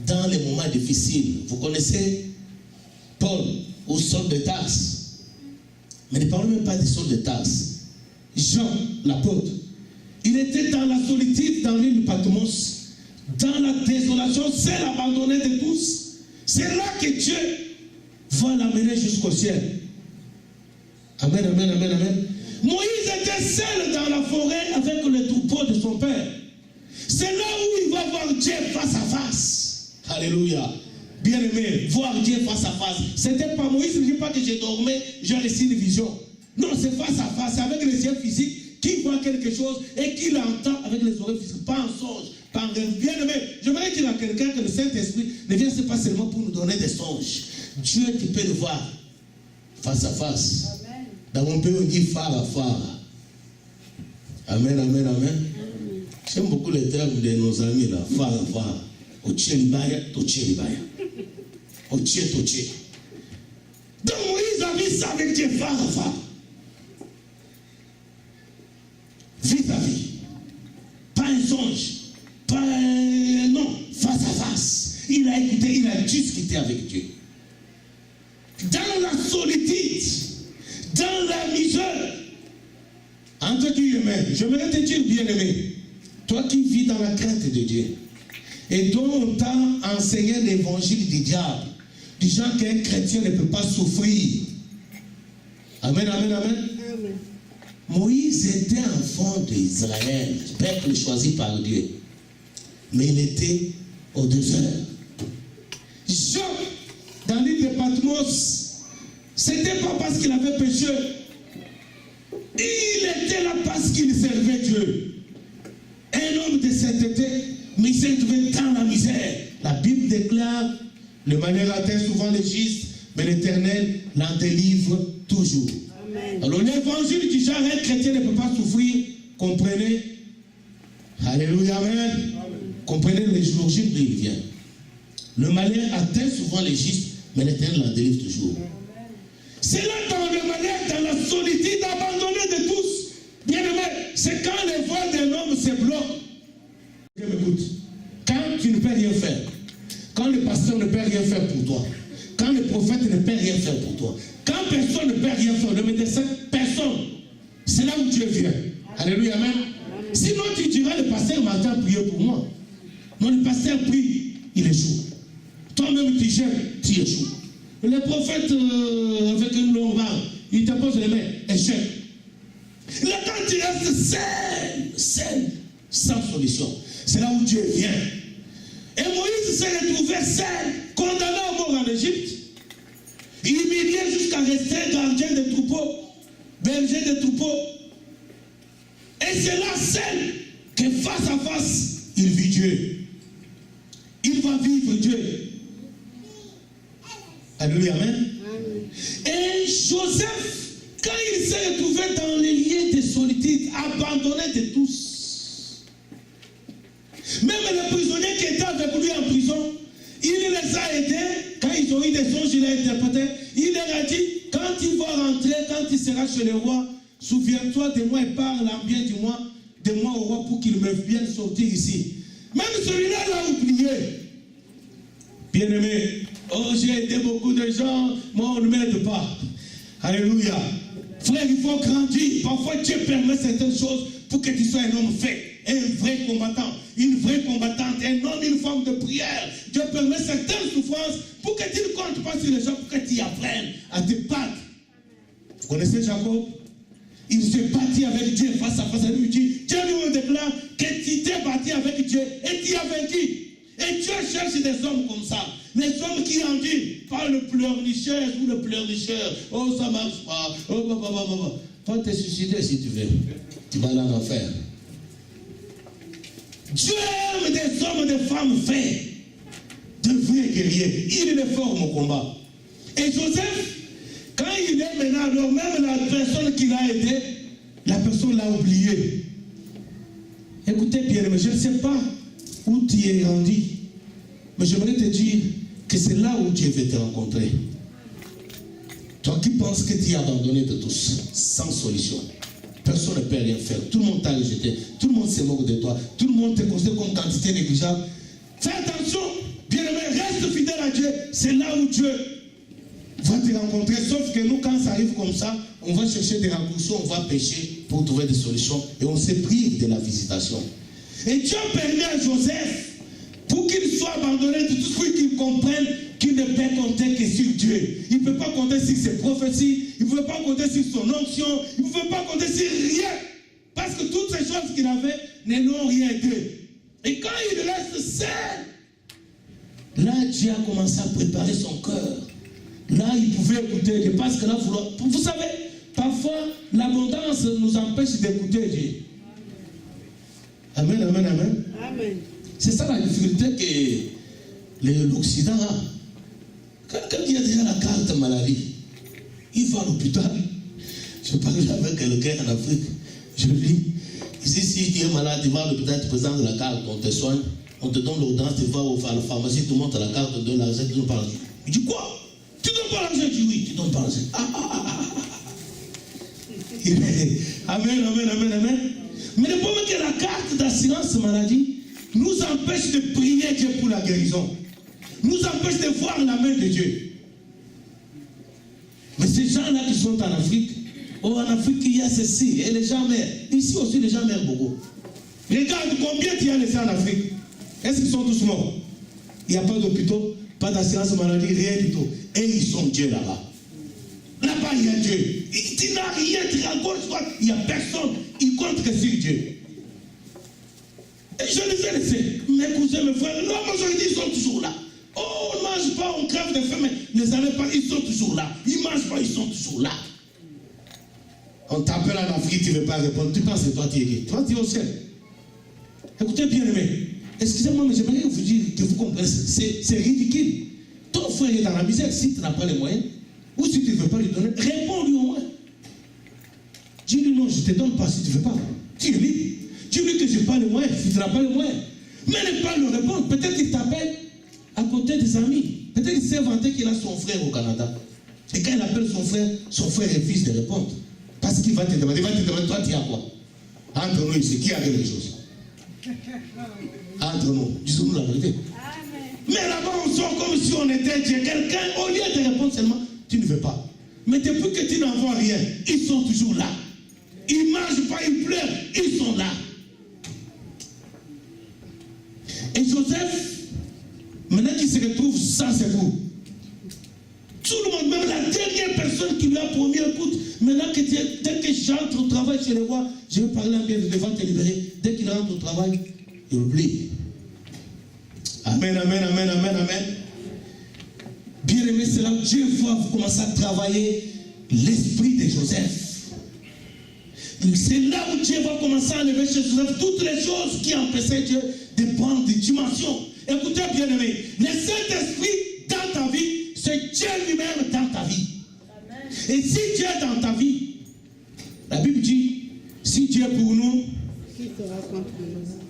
Speaker 2: dans les moments difficiles. Vous connaissez Paul ou Saul de Tarse. Mais ne parlons même pas de Saul de Tarse. Jean, l'apôtre. Il était dans la solitude dans l'île de Patmos, dans la désolation, seul abandonné de tous. C'est là que Dieu va l'amener jusqu'au ciel. Amen. Moïse était seul dans la forêt avec le troupeau de son père. C'est là où il va voir Dieu face à face. Alléluia. Bien aimé, voir Dieu face à face. C'était pas Moïse, ne dit pas que j'ai dormi, j'ai reçu une vision. Non, c'est face à face, avec les yeux physiques, qui voit quelque chose et qui l'entend avec les oreilles physiques. Pas en songe, pas en rêve. Bien aimé, j'aimerais dire à quelqu'un que le Saint-Esprit ne vient se passer seulement pour nous donner des songes. Dieu, tu peux le voir face à face. Amen. Dans mon pays, on dit phare à phare. Amen, amen, amen. J'aime beaucoup les termes de nos amis là, phare à phare. Ochielibaya, tochielibaya. Ochie, tochie. Donc Moïse a vu ça avec Dieu phare à phare. Vis-à-vis. Pas un songe. Pas un... Non, face à face. Il a écouté, il a discuté avec Dieu. Dans la solitude, dans la misère. Entre guillemets, j'aimerais te dire, bien-aimé, toi qui vis dans la crainte de Dieu, et dont on t'a enseigné l'évangile du diable, du genre qu'un chrétien ne peut pas souffrir. Amen, amen, amen. Amen. Moïse était enfant d'Israël, peuple choisi par Dieu. Mais il était au désert. Job, dans l'île de Patmos, c'était pas parce qu'il avait péché. Il était là parce qu'il servait Dieu. Un homme de sainteté, mais il s'est trouvé dans la misère. La Bible déclare, le malheur atteint souvent les justes, mais l'Éternel l'en délivre toujours. Amen. Alors l'évangile du genre, un chrétien ne peut pas souffrir, comprenez? Alléluia, amen. Amen. Comprenez le jour d'où il vient. Le malheur atteint souvent les justes, mais l'Éternel l'en délivre toujours. Amen. C'est là dans le malheur, dans la solitude, abandonné de tous. Bien aimé, c'est quand les voies d'un homme se bloquent. Écoute, quand tu ne peux rien faire, quand le pasteur ne peut rien faire pour toi, quand le prophète ne peut rien faire pour toi, quand personne ne peut rien faire, le médecin, personne, c'est là où Dieu vient. Alléluia, amen. Sinon tu diras, le pasteur m'a prié pour moi. Non, le pasteur prie, il échoue. Toi-même tu gères, tu échoues. Le prophète avec une longue barbe, il te pose les mains, échec. Là quand tu restes seul, sans solution, c'est là où Dieu vient. Et Moïse s'est retrouvé seul, condamné à mort en Égypte, humilié jusqu'à rester gardien de troupeaux, berger de troupeaux. Et c'est là seul que face à face, il vit Dieu. Il va vivre Dieu. Alléluia, amen. Et Joseph, quand il s'est retrouvé dans les lieux de solitude, abandonné de tous, même les prisonniers qui étaient avec lui en prison, il les a aidés. Quand ils ont eu des songes, il a interprété. Il leur a dit, quand il va rentrer, quand il sera chez le roi, souviens-toi de moi et parle en bien de moi au roi pour qu'il me vienne sortir ici. Même celui-là l'a oublié. Bien-aimé, oh, j'ai aidé beaucoup de gens, moi on ne m'aide pas. Alléluia. Frère, il faut grandir. Parfois Dieu permet certaines choses pour que tu sois un homme fait, un vrai combattant, une vraie combattante, un homme, une femme de prière. Dieu permet certaines souffrances pour que tu ne comptes pas sur les gens, pour que tu apprennes à te battre. Vous connaissez Jacob? Il s'est battu avec Dieu face à face à lui. Dieu lui déclare que tu t'es battu avec Dieu et tu as vaincu. Et Dieu cherche des hommes comme ça. Les hommes qui en disent, pas le pleurnicheur ou le pleurnicheur. Oh, ça marche pas. Oh, Va te suicider si tu veux. Tu vas en enfer. Dieu aime des hommes et des femmes faits, de vrais guerriers. Il est fort au combat. Et Joseph, quand il est maintenant, alors même la personne qui l'a aidé, la personne l'a oublié. Écoutez bien, mais je ne sais pas où tu es rendu, mais j'aimerais te dire que c'est là où Dieu veut te rencontrer. Toi qui penses que tu es abandonné de tous, sans solution, personne ne peut rien faire, tout le monde t'a rejeté, tout le monde se moque de toi, tout le monde te considère comme quantité négligeable. Fais attention, bien-aimé, reste fidèle à Dieu, c'est là où Dieu va te rencontrer. Sauf que nous, quand ça arrive comme ça, on va chercher des raccourcis, on va pécher pour trouver des solutions et on se prive de la visitation. Et Dieu permet à Joseph, pour qu'il soit abandonné de tout ce qu'il comprenne, qu'il ne peut compter que sur Dieu. Il ne peut pas compter sur ses prophéties, il ne peut pas compter sur son onction, il ne peut pas compter sur rien. Parce que toutes ces choses qu'il avait ne l'ont rien aidé. Et quand il reste seul, là Dieu a commencé à préparer son cœur. Là il pouvait écouter Dieu. Parce que là, vous savez, parfois l'abondance nous empêche d'écouter Dieu. Amen, amen, amen. Amen. C'est ça la difficulté que l'Occident a. Quelqu'un qui a déjà la carte maladie, il va à l'hôpital. Je parlais avec quelqu'un en Afrique. Je lui dis, ici, si tu es malade, tu vas à l'hôpital, tu présentes la carte, on te soigne, on te donne l'ordonnance, tu vas à la pharmacie, tu montes la carte, on te donne l'argent, tu donnes pas l'argent. Il dit quoi? Tu donnes pas l'argent? Je dis oui, tu donnes pas l'argent. Amen, amen, amen, amen. Mais le problème est que la carte d'assurance maladie nous empêche de prier Dieu pour la guérison. Nous empêche de voir la main de Dieu. Mais ces gens-là qui sont en Afrique, en Afrique il y a ceci, et les gens meurent. Ici aussi les gens meurent beaucoup. Regarde combien il y a laissés en Afrique. Est-ce qu'ils sont tous morts? Il n'y a pas d'hôpitaux, pas d'assurance maladie, rien du tout. Et ils sont Dieu là-bas. Là-bas il y a Dieu. Il n'a rien, il n'y a personne. Il compte que sur Dieu. Et je les ai laissés. Mes cousins, mes frères, la majorité, ils sont toujours là. Oh, on ne mange pas, on crève de faim, mais les années pas, ils sont toujours là. Ils ne mangent pas, ils sont toujours là. On t'appelle en Afrique, tu ne veux pas répondre. Tu penses que toi, tu es qui? Toi, tu es au ciel. Écoutez bien, aimé. Excusez-moi, mais j'aimerais vous dire que vous comprenez. C'est ridicule. Ton frère est dans la misère. Si tu n'as pas les moyens, ou si tu ne veux pas lui donner, réponds-lui au moins. Dis-lui non, je ne te donne pas si tu ne veux pas. Dis-lui. Dis-lui que je n'ai pas les moyens, si tu n'as pas les moyens. Mais ne pas lui répondre. Peut-être qu'il t'appelle à côté des amis. Peut-être qu'il s'est vanté qu'il a son frère au Canada. Et quand il appelle son frère refuse de répondre. Parce qu'il va te demander, toi tu as quoi? Entre nous ici, qui a quelque chose? Entre nous, disons-nous la vérité. Mais là-bas on sort comme si on était Dieu. Quelqu'un, au lieu de répondre seulement, tu ne veux pas. Mais depuis que tu n'en vois rien, ils sont toujours là. Ils ne mangent pas, ils pleurent, ils sont là. Et Joseph, maintenant qu'il se retrouve sans secours, tout le monde, même la dernière personne qui lui a promis, écoute, maintenant que dès que j'entre au travail chez le roi, je vais parler en bien, je vais te libérer. Dès qu'il rentre au travail, il oublie. Amen, amen, amen, amen, amen. Bien aimé, c'est là où Dieu va commencer à travailler l'esprit de Joseph. C'est là où Dieu va commencer à enlever chez Joseph toutes les choses qui empêchaient Dieu de prendre des dimensions. Écoutez bien aimé, le Saint-Esprit dans ta vie, c'est Dieu lui-même dans ta vie. Amen. Et si Dieu est dans ta vie, la Bible dit, si Dieu est pour nous,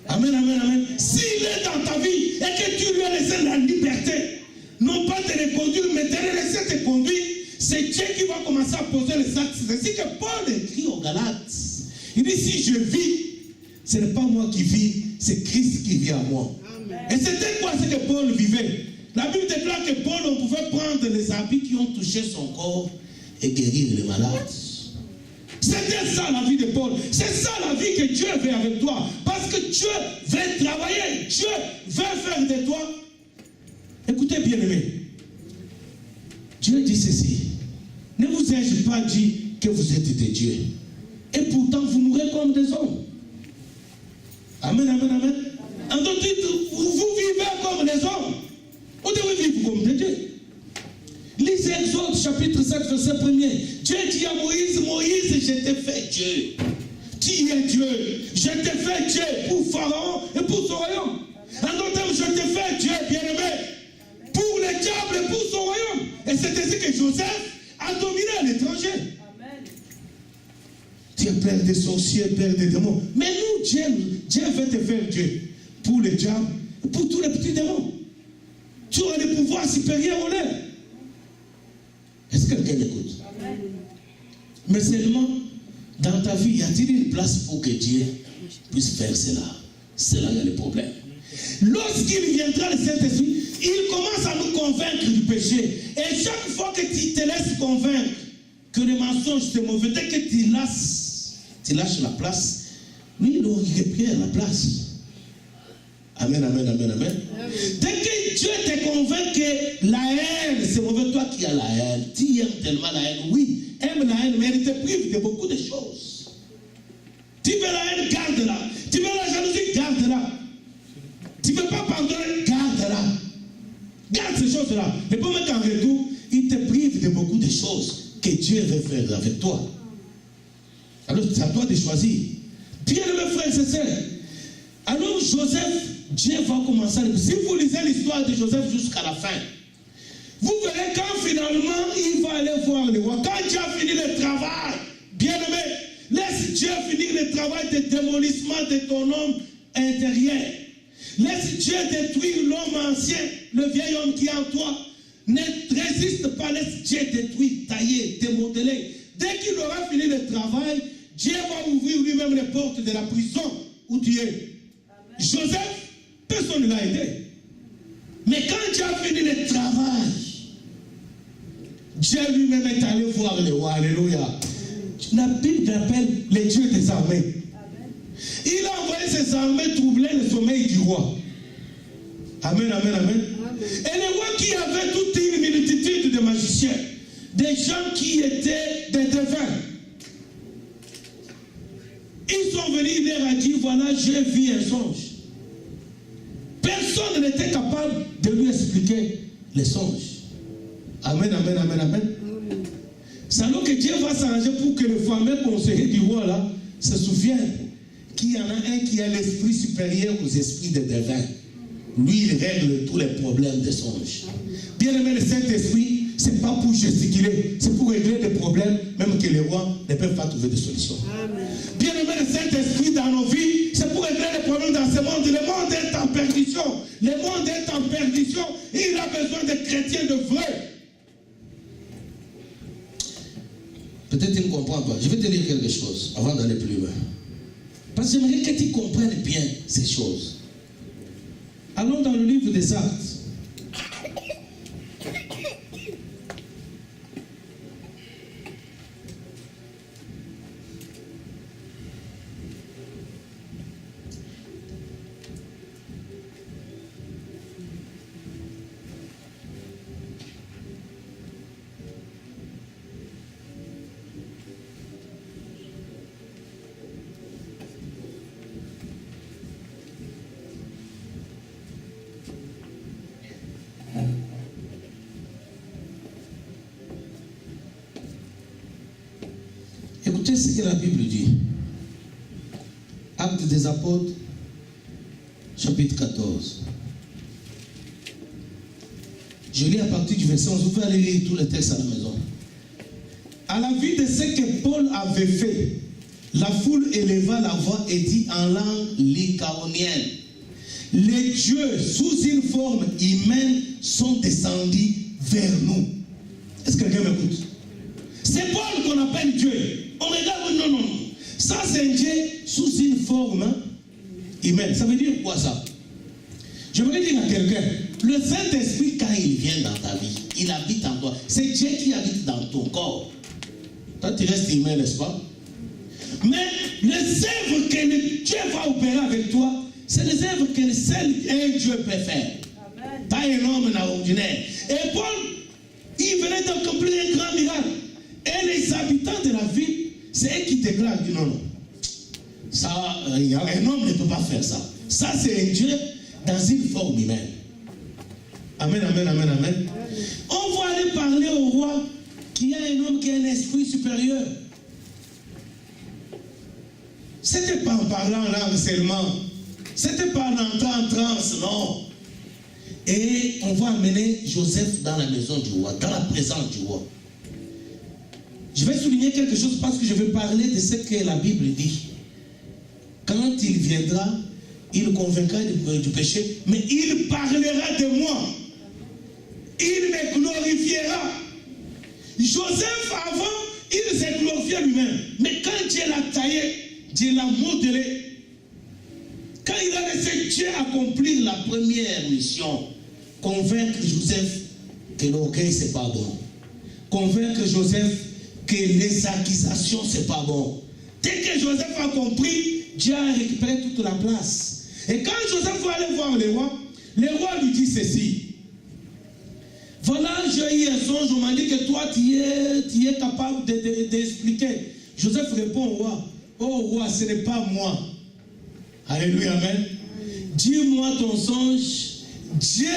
Speaker 2: amen, amen, amen. S'il est dans ta vie et que tu lui as laissé la liberté, non pas de les conduire, mais de les laisser te conduire, c'est Dieu qui va commencer à poser les actes. C'est ainsi que Paul écrit aux Galates. Il dit, si je vis, ce n'est pas moi qui vis, c'est Christ qui vit en moi. Amen. Et c'était quoi ce que Paul vivait? La Bible déclare que Paul, on pouvait prendre les habits qui ont touché son corps et guérir les malades. C'était ça la vie de Paul. C'est ça la vie que Dieu veut avec toi. Parce que Dieu veut travailler. Dieu veut faire de toi. Écoutez bien aimé. Dieu dit ceci. Ne vous ai-je pas dit que vous êtes des dieux? Et pourtant vous mourrez comme des hommes. Amen, amen, amen. En d'autres termes, vous vivez comme les hommes. Vous devez vivre comme des dieux. Lisez Exode chapitre 7, verset 1er. Dieu dit à Moïse, Moïse, je t'ai fait Dieu. Tu es Dieu. Je t'ai fait Dieu pour Pharaon et pour son royaume. En d'autres termes, je t'ai fait Dieu, bien-aimé, pour le diable et pour son royaume. Et c'est ainsi que Joseph a dominé à l'étranger. Tu es père des sorciers, père des démons. Mais nous, Dieu veut te faire Dieu pour le diable et pour tous les petits démons. Tu auras des pouvoirs supérieurs au leur. Est-ce que quelqu'un écoute? Mais seulement, dans ta vie, y a-t-il une place pour que Dieu puisse faire cela? C'est là qu'il y a le problème. Lorsqu'il viendra le Saint-Esprit, il commence à nous convaincre du péché. Et chaque fois que tu te laisses convaincre que le mensonge c'est mauvais, dès que tu lâches la place, lui, il reprend la place. Amen, amen, amen, amen. Dès que Dieu te convainc que la haine, c'est mauvais, toi qui as la haine, tu aimes tellement la haine, oui, aime la haine, mais elle te prive de beaucoup de choses. Tu veux la haine, garde-la. Tu veux la jalousie, garde-la. Tu ne veux pas pardonner, garde-la. Garde ces choses-là. Et pour mettre en retour, il te prive de beaucoup de choses que Dieu veut faire avec toi. Alors, c'est à toi de choisir. Bien aimé frères et sœurs, alors Joseph, Dieu va commencer. Si vous lisez l'histoire de Joseph jusqu'à la fin, Vous verrez quand finalement il va aller voir le roi. Quand Dieu a fini le travail, bien-aimé, laisse Dieu finir le travail de démolissement de ton homme intérieur. Laisse Dieu détruire l'homme ancien, le vieil homme qui est en toi. Ne résiste pas, laisse Dieu détruire, tailler, démodeler. Dès qu'il aura fini le travail, Dieu va ouvrir lui-même les portes de la prison où tu es. Amen. Joseph, personne ne l'a aidé. Mais quand Dieu a fini le travail, Dieu lui-même est allé voir le roi. Alléluia. La Bible appelle les dieux des armées. Amen. Il a envoyé ses armées troubler le sommeil du roi. Amen, amen, amen. Amen. Et le roi qui avait toute une multitude de magiciens, des gens qui étaient des devins. Ils sont venus, il leur a dit, voilà, j'ai vu un songe. Personne n'était capable de lui expliquer les songes. Amen, amen, amen, amen. C'est alors que Dieu va s'arranger pour que le fameux conseiller du roi là se souvienne qu'il y en a un qui a l'esprit supérieur aux esprits des devins. Lui, il règle tous les problèmes des songes. Bien aimé, le Saint-Esprit, ce n'est pas pour gesticuler, c'est pour régler des problèmes, même que les rois ne peuvent pas trouver de solution. Bien aimé, le Saint-Esprit dans nos vies, c'est pour régler les problèmes dans ce monde. Le monde est en perdition. Le monde est en perdition. Il a besoin de chrétiens de vrais. Peut-être tu ne comprends pas. Je vais te dire quelque chose avant d'aller plus loin. Parce que j'aimerais que tu comprennes bien ces choses. Allons dans le livre des Actes. Écoutez ce que la Bible dit. Actes des Apôtres, chapitre 14. Je lis à partir du verset 11. Vous pouvez aller lire tous les textes à la maison. À la vue de ce que Paul avait fait, la foule éleva la voix et dit en langue lycaonienne: les dieux sous une forme humaine sont descendus vers nous. Est-ce que quelqu'un m'écoute? C'est Paul qu'on appelle Dieu. On regarde, non, non, non. Ça, c'est un Dieu sous une forme humaine. Ça veut dire quoi ça? Je voudrais dire à quelqu'un, le Saint-Esprit, quand il vient dans ta vie, il habite en toi. C'est Dieu qui habite dans ton corps. Toi, tu restes humain, n'est-ce pas? Mais les œuvres que Dieu va opérer avec toi, c'est les œuvres que seul un Dieu peut faire. Amen. Pas un homme ordinaire. Et Paul, il venait d'accomplir un grand miracle. Et les habitants de la ville, c'est eux qui déclarent, non, non. Ça, un homme ne peut pas faire ça. Ça, c'est un Dieu dans une forme humaine. Amen, amen, amen, amen. On va aller parler au roi qui a un homme qui a un esprit supérieur. C'était pas en parlant là seulement. C'était pas en entrant en transe, non. Et on va amener Joseph dans la maison du roi, dans la présence du roi. Je vais souligner quelque chose parce que je vais parler de ce que la Bible dit. Quand il viendra, il convaincra du péché, mais il parlera de moi. Il me glorifiera. Joseph, avant, il s'est glorifié lui-même. Mais quand Dieu l'a taillé, Dieu l'a modelé. Quand il a laissé Dieu accomplir la première mission, convaincre Joseph que l'orgueil, c'est pas bon. Convaincre Joseph que les accusations, c'est pas bon. Dès que Joseph a compris, Dieu a récupéré toute la place. Et quand Joseph va aller voir le roi lui dit ceci. Voilà, j'ai eu un songe, on m'a dit que toi, tu es capable d'expliquer. Joseph répond au roi, oh roi, ce n'est pas moi. Alléluia, amen. Dis-moi ton songe, Dieu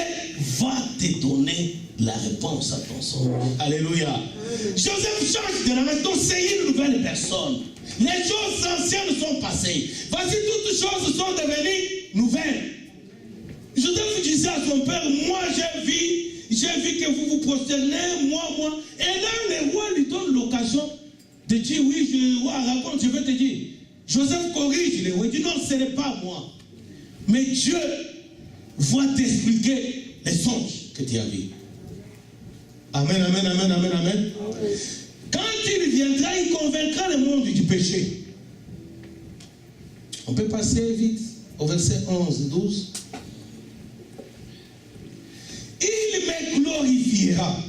Speaker 2: va te donner la réponse à ton songe. Alléluia. Joseph change de la main, donc c'est une nouvelle personne. Les choses anciennes sont passées. Voici, toutes choses sont devenues nouvelles. Joseph disait à son père, moi j'ai vu j'ai vu que vous vous prosternez, moi. Et là, le roi lui donne l'occasion de dire, oui, roi, raconte, je vais te dire. Joseph corrige le roi, il dit, non, ce n'est pas moi. Mais Dieu va t'expliquer les songes que tu as vus. Amen, amen, amen, amen, amen. Quand il viendra, il convaincra le monde du péché. On peut passer vite au verset 11 et 12. Il me glorifiera.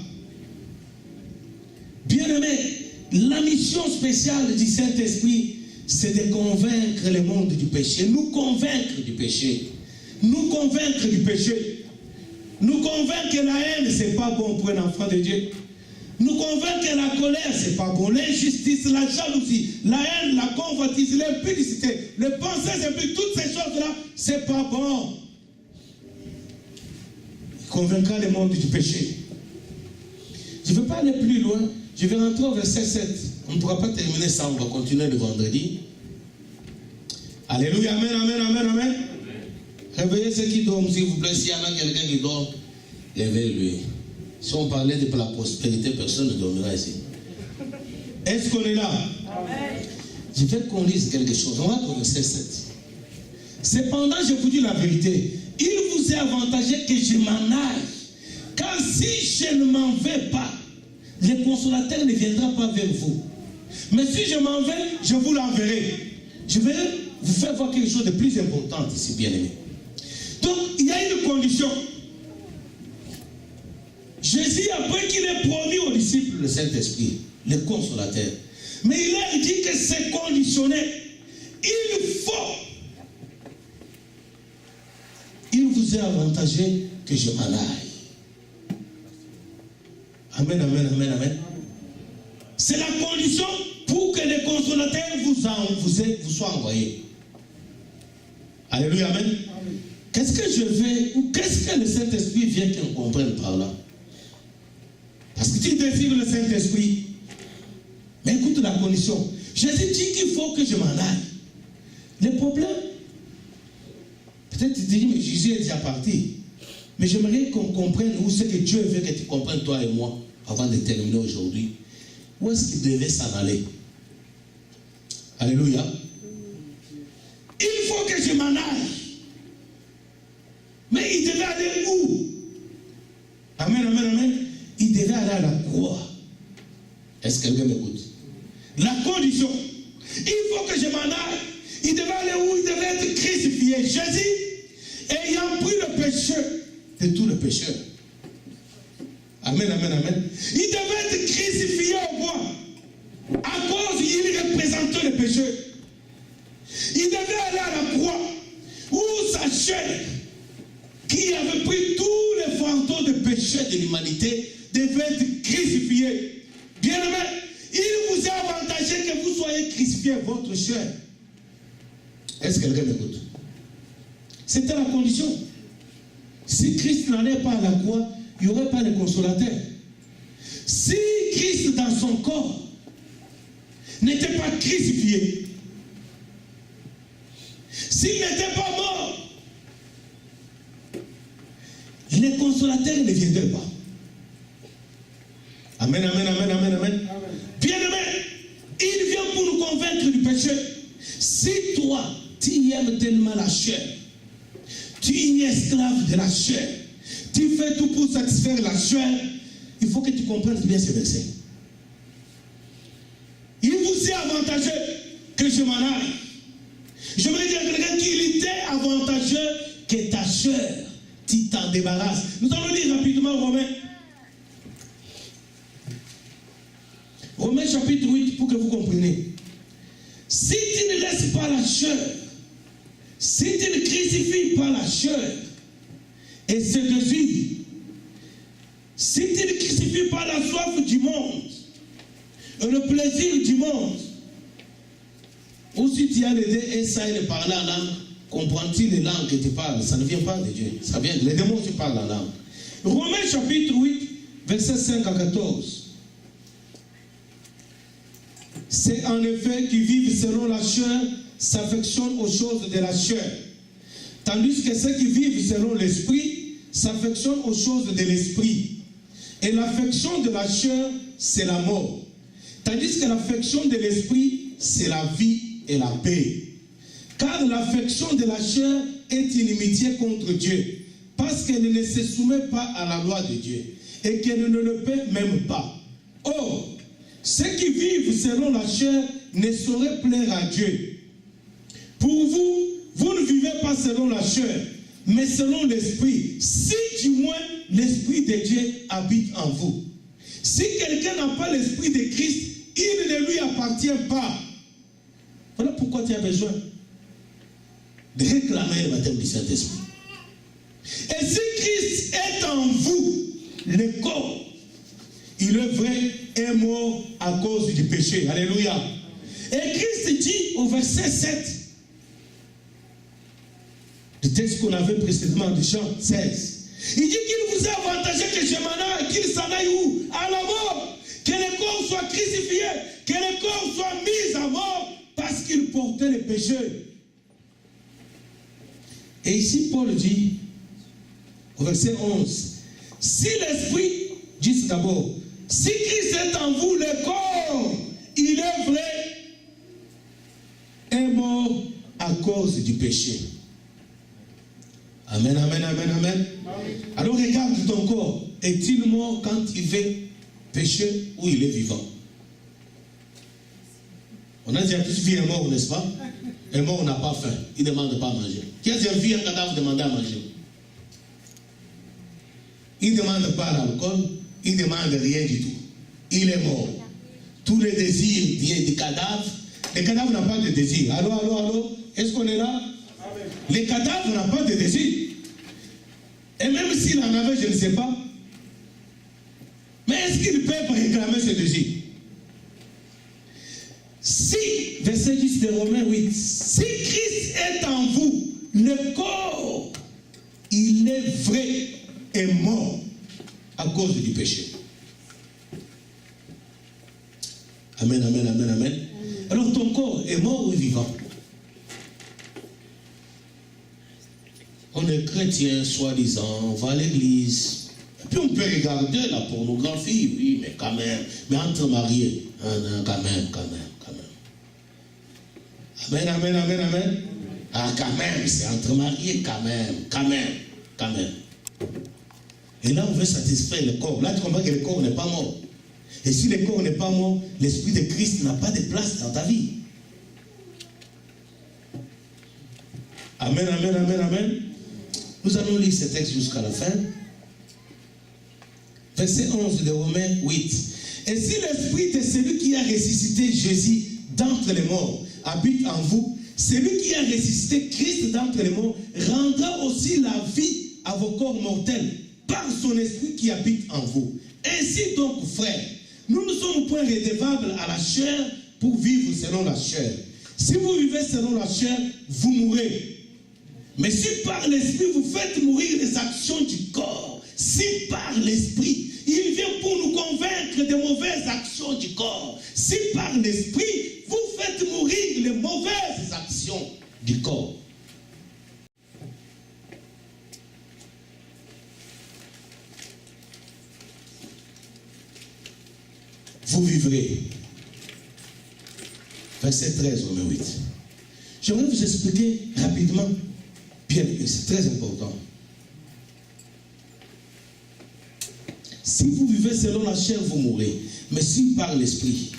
Speaker 2: Bien-aimé, la mission spéciale du Saint-Esprit, c'est de convaincre le monde du péché. Nous convaincre du péché. Nous convaincre du péché. Nous convaincre que la haine, ce n'est pas bon pour un enfant de Dieu. Nous convaincre que la colère, ce n'est pas bon. L'injustice, la jalousie, la haine, la convoitise, l'impudicité, les pensées impies, toutes ces choses-là, ce n'est pas bon. Il convaincra le monde du péché. Je ne veux pas aller plus loin. Je vais rentrer au verset 7. On ne pourra pas terminer ça, on va continuer le vendredi. Alléluia, amen, amen, amen, amen. Réveillez ceux qui dorment, s'il vous plaît. S'il y en a quelqu'un qui dort, levez-lui. Si on parlait de la prospérité, personne ne dormira ici. Est-ce qu'on est là? Amen. Je veux qu'on lise quelque chose. On va au verset 7. Cependant, je vous dis la vérité. Il vous est avantageux que je m'en aille. Car si je ne m'en vais pas, le consolateur ne viendra pas vers vous. Mais si je m'en vais, je vous l'enverrai. Je vais vous faire voir quelque chose de plus important ici, bien-aimé. Donc, il y a une condition. Jésus, après qu'il ait promis aux disciples le Saint-Esprit, le consolateur, mais il a dit que c'est conditionné. Il vous est avantageux que je m'en aille. Amen, amen, amen, amen. C'est la condition pour que le consolateur vous soit envoyé. Alléluia, amen. Qu'est-ce que je vais, ou qu'est-ce que le Saint-Esprit vient qu'on comprenne par là? Parce que tu désires le Saint-Esprit. Mais écoute la condition. Jésus dit qu'il faut que je m'en aille. Le problème, peut-être tu te dis, mais Jésus est déjà parti. Mais j'aimerais qu'on comprenne où c'est que Dieu veut que tu comprennes, toi et moi, avant de terminer aujourd'hui. Où est-ce qu'il devait s'en aller? Alléluia. Il faut que je m'en aille. Mais il devait aller où? Amen, amen, amen. Il devait aller à la croix. Est-ce que quelqu'un m'écoute? La condition. Il faut que je m'en aille. Il devait aller où? Il devait être crucifié. Jésus, ayant pris le péché de tous les pécheurs. Amen, amen, amen. Il devait être crucifié au bois. À cause, il représentait le péché. Il devait aller à la croix où sa chair, qui avait pris tous les fantômes de péché de l'humanité, devait être crucifié. Bien-aimé, il vous est avantageux que vous soyez crucifié votre chair. Est-ce que quelqu'un m'écoute? C'était la condition. Si Christ n'allait pas à la croix, il n'y aurait pas de consolateur. Si Christ dans son corps n'était pas crucifié, s'il n'était pas mort, les consolateurs ne viendraient pas. Amen, amen, amen, amen, amen. Bien-aimé, il vient pour nous convaincre du péché. Si toi, tu aimes tellement la chair, tu es esclave de la chair, tu fais tout pour satisfaire la chair, il faut que tu comprennes bien ce verset. Il vous est avantageux que je m'en aille. Je voudrais dire à quelqu'un qu'il était avantageux que ta chair, tu t'en débarrasses. Nous allons lire rapidement Romains. Romains chapitre 8 pour que vous compreniez. Si tu ne laisses pas la chair, si tu ne crucifies pas la chair et ses désirs, si tu ne crucifies pas la soif du monde et le plaisir du monde, ou si tu as les deux et ça et le parler en langue, comprends-tu les langues que tu parles? Ça ne vient pas de Dieu, ça vient des démons qui parlent en langue. Romains chapitre 8, versets 5 à 14. C'est en effet qui vivent selon la chair s'affectionnent aux choses de la chair, tandis que ceux qui vivent selon l'esprit s'affectionne aux choses de l'esprit. Et l'affection de la chair, c'est la mort. Tandis que l'affection de l'esprit, c'est la vie et la paix. Car l'affection de la chair est inimitié contre Dieu, parce qu'elle ne se soumet pas à la loi de Dieu, et qu'elle ne le paie même pas. Or, ceux qui vivent selon la chair ne sauraient plaire à Dieu. Pour vous, vous ne vivez pas selon la chair, mais selon l'esprit, si du moins l'esprit de Dieu habite en vous. Si quelqu'un n'a pas l'esprit de Christ, il ne lui appartient pas. Voilà pourquoi tu as besoin de réclamer le baptême du Saint-Esprit. Et si Christ est en vous, le corps, il est vrai, est mort à cause du péché. Alléluia. Et Christ dit au verset 7, le texte qu'on avait précédemment de Jean 16, il dit qu'il vous a avantagé que je m'en aille, qu'il s'en aille où? À la mort. Que le corps soit crucifié, que le corps soit mis à mort, parce qu'il portait le péché. Et ici, Paul dit, au verset 11, si l'esprit, dit d'abord, si Christ est en vous, le corps, il est vrai, est mort à cause du péché. Amen, amen, amen, amen. Alors regarde ton corps. Est-il mort quand il veut pécher ou il est vivant? On a déjà tous vu un mort, n'est-ce pas? Un mort n'a pas faim. Il ne demande pas à manger. Qui a déjà vu un cadavre demander à manger? Il ne demande pas l'alcool. Il ne demande rien du tout. Il est mort. Tous les désirs viennent du cadavre. Le cadavre n'a pas de désir. Allô, allô, allô? Est-ce qu'on est là? Le cadavre n'a pas de désir. Et même s'il en avait, je ne sais pas. Mais est-ce qu'il peut réclamer ce désir? Si, verset 10 de Romains 8, si Christ est en vous, le corps, il est vrai et mort à cause du péché. Amen, amen, amen, amen. Alors ton corps est mort ou vivant? On est chrétien, soi-disant, on va à l'église. Et puis on peut regarder la pornographie, oui, mais quand même. Mais entre mariés, non, quand même. Amen, amen, amen, amen. Ah, quand même, c'est entre mariés, quand même. Et là, on veut satisfaire le corps. Là, tu comprends que le corps n'est pas mort. Et si le corps n'est pas mort, l'esprit de Christ n'a pas de place dans ta vie. Amen, amen, amen, amen. Nous allons lire ce texte jusqu'à la fin. Verset 11 de Romains 8. Et si l'esprit de celui qui a ressuscité Jésus d'entre les morts habite en vous, celui qui a ressuscité Christ d'entre les morts rendra aussi la vie à vos corps mortels par son esprit qui habite en vous. Ainsi donc, frères, nous ne sommes point redevables à la chair pour vivre selon la chair. Si vous vivez selon la chair, vous mourrez. Mais si par l'esprit vous faites mourir les actions du corps, si par l'esprit, il vient pour nous convaincre des mauvaises actions du corps, si par l'esprit vous faites mourir les mauvaises actions du corps. Vous vivrez. Verset 13, Romains 8. J'aimerais vous expliquer rapidement. Bien, c'est très important. Si vous vivez selon la chair, vous mourrez. Mais si par l'esprit,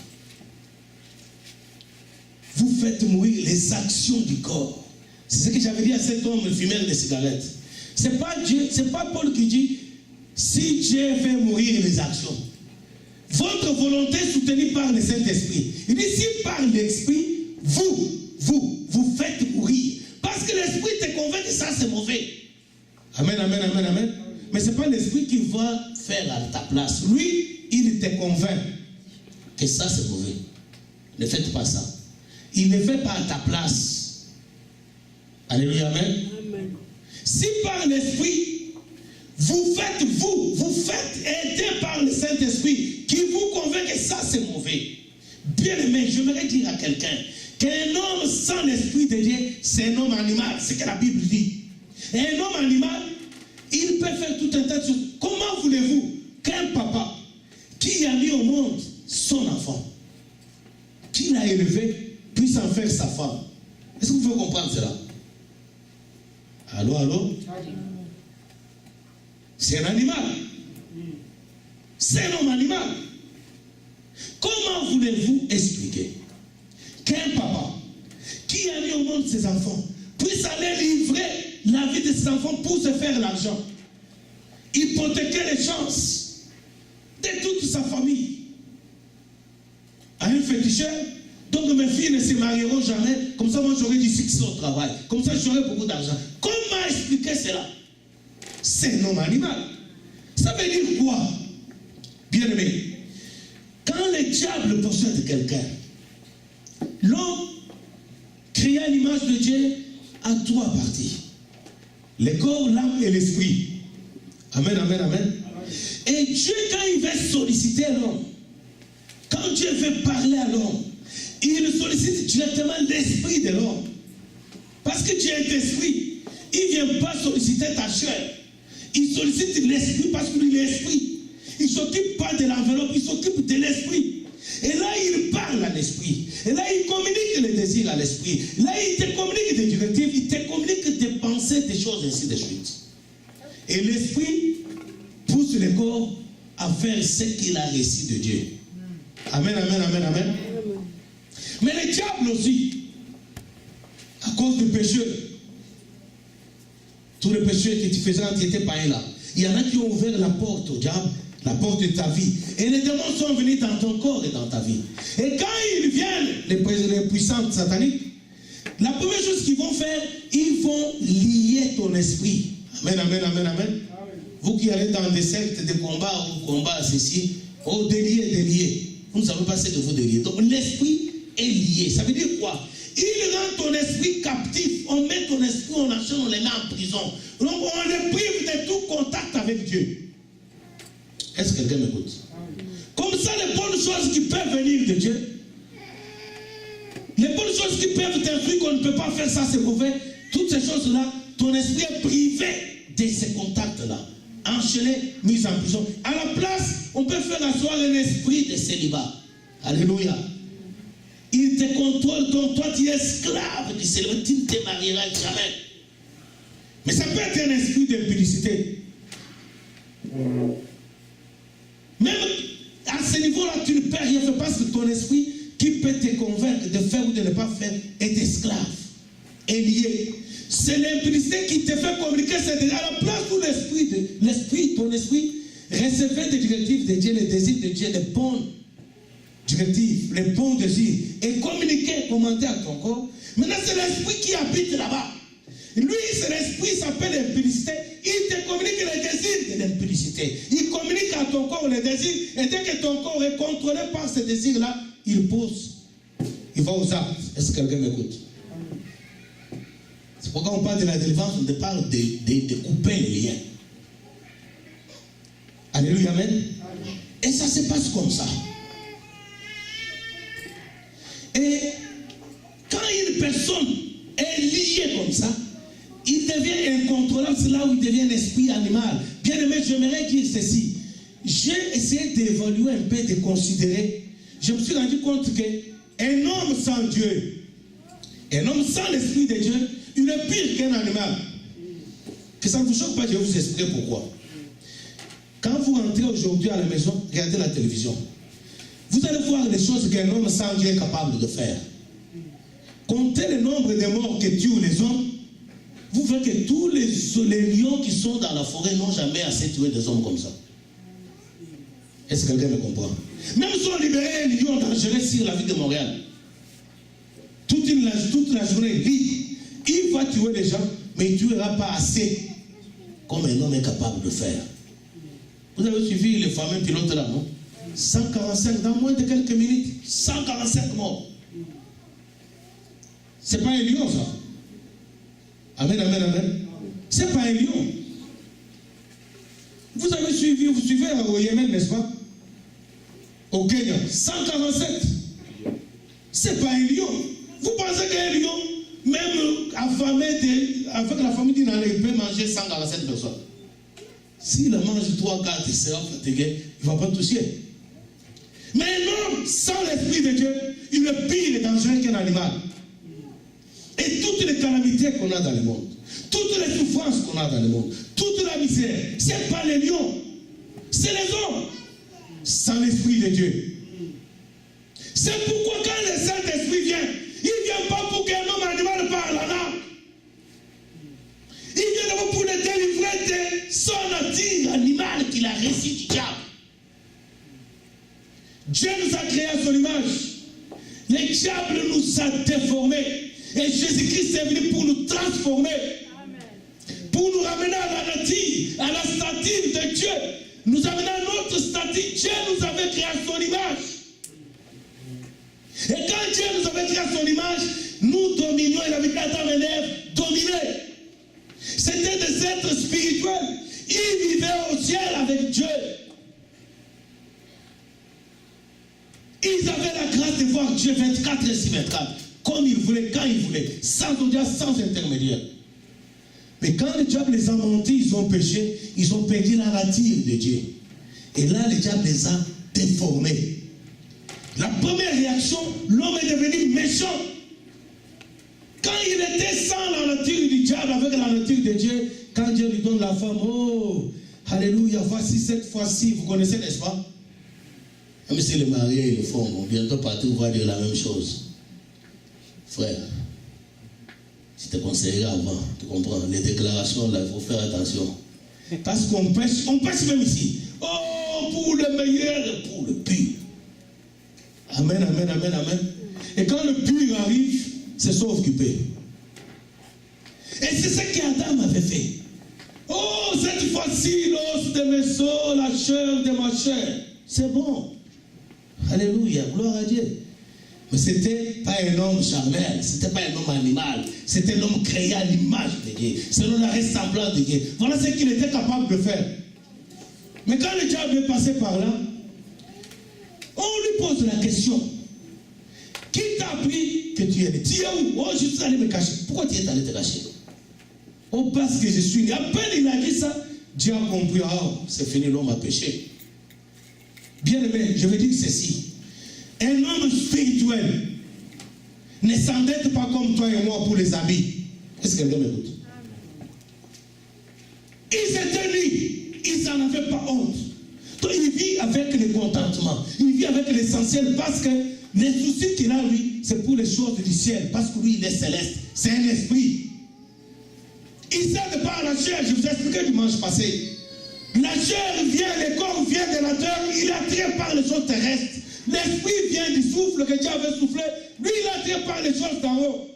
Speaker 2: vous faites mourir les actions du corps. C'est ce que j'avais dit à cet homme fumeur de cigarettes. C'est pas Dieu, c'est pas Paul qui dit si Dieu fait mourir les actions. Votre volonté soutenue par le Saint-Esprit. Il dit si par l'esprit, vous faites mourir. Parce que l'esprit te convainc que ça c'est mauvais. Amen, amen, amen, amen. Mais ce n'est pas l'esprit qui va faire à ta place. Lui, il te convainc que ça c'est mauvais. Ne faites pas ça. Il ne fait pas à ta place. Alléluia, amen. Amen. Si par l'esprit, vous faites aider par le Saint-Esprit qui vous convainc que ça c'est mauvais. Bien aimé, j'aimerais dire à quelqu'un qu'un homme sans l'esprit de Dieu, c'est un homme animal, c'est ce que la Bible dit. Et un homme animal, il peut faire tout un tas de choses. Comment voulez-vous qu'un papa qui a mis au monde son enfant, qui l'a élevé, puisse en faire sa femme? Est-ce que vous pouvez comprendre cela? Allô, allô? C'est un animal. C'est un homme animal. Comment voulez-vous expliquer qu'un papa qui a mis au monde ses enfants puisse aller livrer la vie de ses enfants pour se faire l'argent, hypothéquer les chances de toute sa famille à un féticheur? Donc mes filles ne se marieront jamais, comme ça moi j'aurai du succès au travail, comme ça j'aurai beaucoup d'argent. Comment expliquer cela? C'est un homme animal. Ça veut dire quoi? Bien aimé, quand le diable possède quelqu'un, l'homme créa l'image de Dieu à trois parties: le corps, l'âme et l'esprit. Amen, amen, amen. Et Dieu, quand il veut solliciter l'homme, quand Dieu veut parler à l'homme, il sollicite directement l'esprit de l'homme. Parce que Dieu est esprit. Il ne vient pas solliciter ta chair. Il sollicite l'esprit parce que lui, l'esprit. Il ne s'occupe pas de l'enveloppe, il s'occupe de l'esprit. Et là, il parle à l'esprit. Et là, il communique les désirs à l'esprit. Là, il te communique des directives, il te communique des pensées, des choses, ainsi de suite. Et l'esprit pousse le corps à faire ce qu'il a reçu de Dieu. Amen, amen, amen, amen. Mais le diable aussi, à cause du péché, tous les péchés que tu faisais quand tu étais païen là, il y en a qui ont ouvert la porte au diable, la porte de ta vie. Et les démons sont venus dans ton corps et dans ta vie. Et quand ils viennent, les puissants sataniques, la première chose qu'ils vont faire, ils vont lier ton esprit. Amen, amen, amen, amen. Vous qui allez dans des sectes de combat ou combat ceci, oh délier. Vous ne savez pas ce que vous déliez. Donc l'esprit est lié. Ça veut dire quoi? Il rend ton esprit captif. On met ton esprit en action, on les met en prison. Donc on les prive de tout contact avec Dieu. Est-ce que quelqu'un m'écoute? Comme ça, les bonnes choses qui peuvent venir de Dieu, les bonnes choses qui peuvent t'infliger qu'on ne peut pas faire ça, c'est mauvais. Toutes ces choses-là, ton esprit est privé de ces contacts-là. Enchaîné, mis en prison. À la place, on peut faire asseoir un esprit de célibat. Alléluia. Il te contrôle, donc toi tu es esclave du célibat, tu ne te marieras jamais. Mais ça peut être un esprit d'impudicité. Même à ce niveau-là, tu ne peux rien faire parce que ton esprit qui peut te convaincre de faire ou de ne pas faire est esclave, est lié. C'est l'impudicité qui te fait communiquer cette à la place où ton esprit recevait des directives de Dieu, les désirs de Dieu, les bonnes directives, les bons désirs, et communiquer, commenter à ton corps. Maintenant, c'est l'esprit qui habite là-bas. Lui, c'est l'esprit, s'appelle l'impudicité. Il te communique les désirs de l'impudicité. Il communique à ton corps les désirs, et dès que ton corps est contrôlé par ces désirs-là, il pousse. Il va aux actes. Est-ce que quelqu'un m'écoute? C'est pourquoi on parle de la délivrance, on parle de couper les liens. Alléluia, amen. Et ça se passe comme ça. Et quand une personne est liée comme ça, il devient incontrôlable. C'est là où il devient un esprit animal. Bien aimé, j'aimerais dire ceci. J'ai essayé d'évaluer un peu, de considérer. Je me suis rendu compte qu'un homme sans Dieu, un homme sans l'esprit de Dieu, il est pire qu'un animal. Que ça ne vous choque pas, je vais vous expliquer pourquoi. Quand vous rentrez aujourd'hui à la maison, regardez la télévision. Vous allez voir les choses qu'un homme sans Dieu est capable de faire. Comptez le nombre de morts que tuent les hommes. Vous verrez que tous les lions qui sont dans la forêt n'ont jamais assez tué des hommes comme ça. Est-ce que quelqu'un me comprend? Même si on libérait un lion dangereux sur la ville de Montréal, toute la journée libre, il va tuer les gens, mais il ne tuera pas assez comme un homme est capable de faire. Vous avez suivi les fameux pilotes là, non? 145 dans moins de quelques minutes, 145 morts. C'est pas un lion, ça. Amen, amen, amen. C'est pas un lion. Vous suivez au Yémen, n'est-ce pas? Au Kenya, 147. C'est pas un lion. Vous pensez qu'un lion, même affamé avec la famille d'une année, il peut manger 147 personnes. S'il mange 3, 4, il sera fatigué, il ne va pas toucher. Mais un homme sans l'Esprit de Dieu, il est pire et dangereux qu'un animal. Et toutes les calamités qu'on a dans le monde, toutes les souffrances qu'on a dans le monde, toute la misère, ce n'est pas les lions, c'est les hommes sans l'Esprit de Dieu. C'est pourquoi quand le Saint-Esprit vient, il ne vient pas pour qu'un homme animal parle en âme. Il vient d'abord pour le délivrer de son nature animale qu'il a reçu du diable. Dieu nous a créés à son image. Le diable nous a déformés. Et Jésus-Christ est venu pour nous transformer. Amen. Pour nous ramener à la nature, à la stature de Dieu. Nous amener à notre stature. Dieu nous avait créé à son image. Et quand Dieu nous avait créé à son image, nous dominions. Il avait dit à Adam et Ève, dominer. C'était des êtres spirituels. Ils vivaient au ciel avec Dieu. Ils avaient la grâce de voir Dieu 24 et 24, comme ils voulaient, quand ils voulaient, sans audience, sans intermédiaire. Mais quand le diable les a mentis, ils ont péché, ils ont perdu la nature de Dieu. Et là, le diable les a déformés. La première réaction, l'homme est devenu méchant. Quand il était sans la nature du diable, avec la nature de Dieu, quand Dieu lui donne la femme, oh, alléluia, voici cette fois-ci, vous connaissez, n'est-ce pas? Même si les mariés le font, bon, bientôt partout va dire la même chose. Frère, je te conseillerais avant, tu comprends? Les déclarations, là, il faut faire attention. Parce qu'on pêche même ici. Oh, pour le meilleur et pour le pire. Amen, amen, amen, amen. Et quand le pur arrive, c'est sont occupés. Et c'est ce qu'Adam avait fait. Oh, cette fois-ci, l'os de mes os, la chair de ma chair. C'est bon. Alléluia, gloire à Dieu. Mais ce n'était pas un homme charnel, ce n'était pas un homme animal, c'était un homme créé à l'image de Dieu, selon la ressemblance de Dieu. Voilà ce qu'il était capable de faire. Mais quand le diable est passé par là, on lui pose la question. Qui t'a appris que tu es né? Tu es où? Oh, je suis allé me cacher. Pourquoi tu es allé te cacher? Oh, parce que je suis né. À peine il a dit ça, Dieu a compris. Oh, c'est fini, l'homme a péché. Bien aimé, je veux dire ceci. Un homme spirituel ne s'endette pas comme toi et moi pour les habits. Est-ce que quelqu'un m'écoute? Ils étaient nus. Ils n'en avaient pas honte. Donc il vit avec le contentement. Il vit avec l'essentiel parce que les soucis qu'il a, lui, c'est pour les choses du ciel. Parce que lui, il est céleste. C'est un esprit. Il ne s'aide pas à la chair. Je vous ai expliqué dimanche passé. La chair vient, le corps vient de la terre. Il est attiré par les choses terrestres. L'esprit vient du souffle que Dieu avait soufflé. Lui, il est attiré par les choses d'en haut.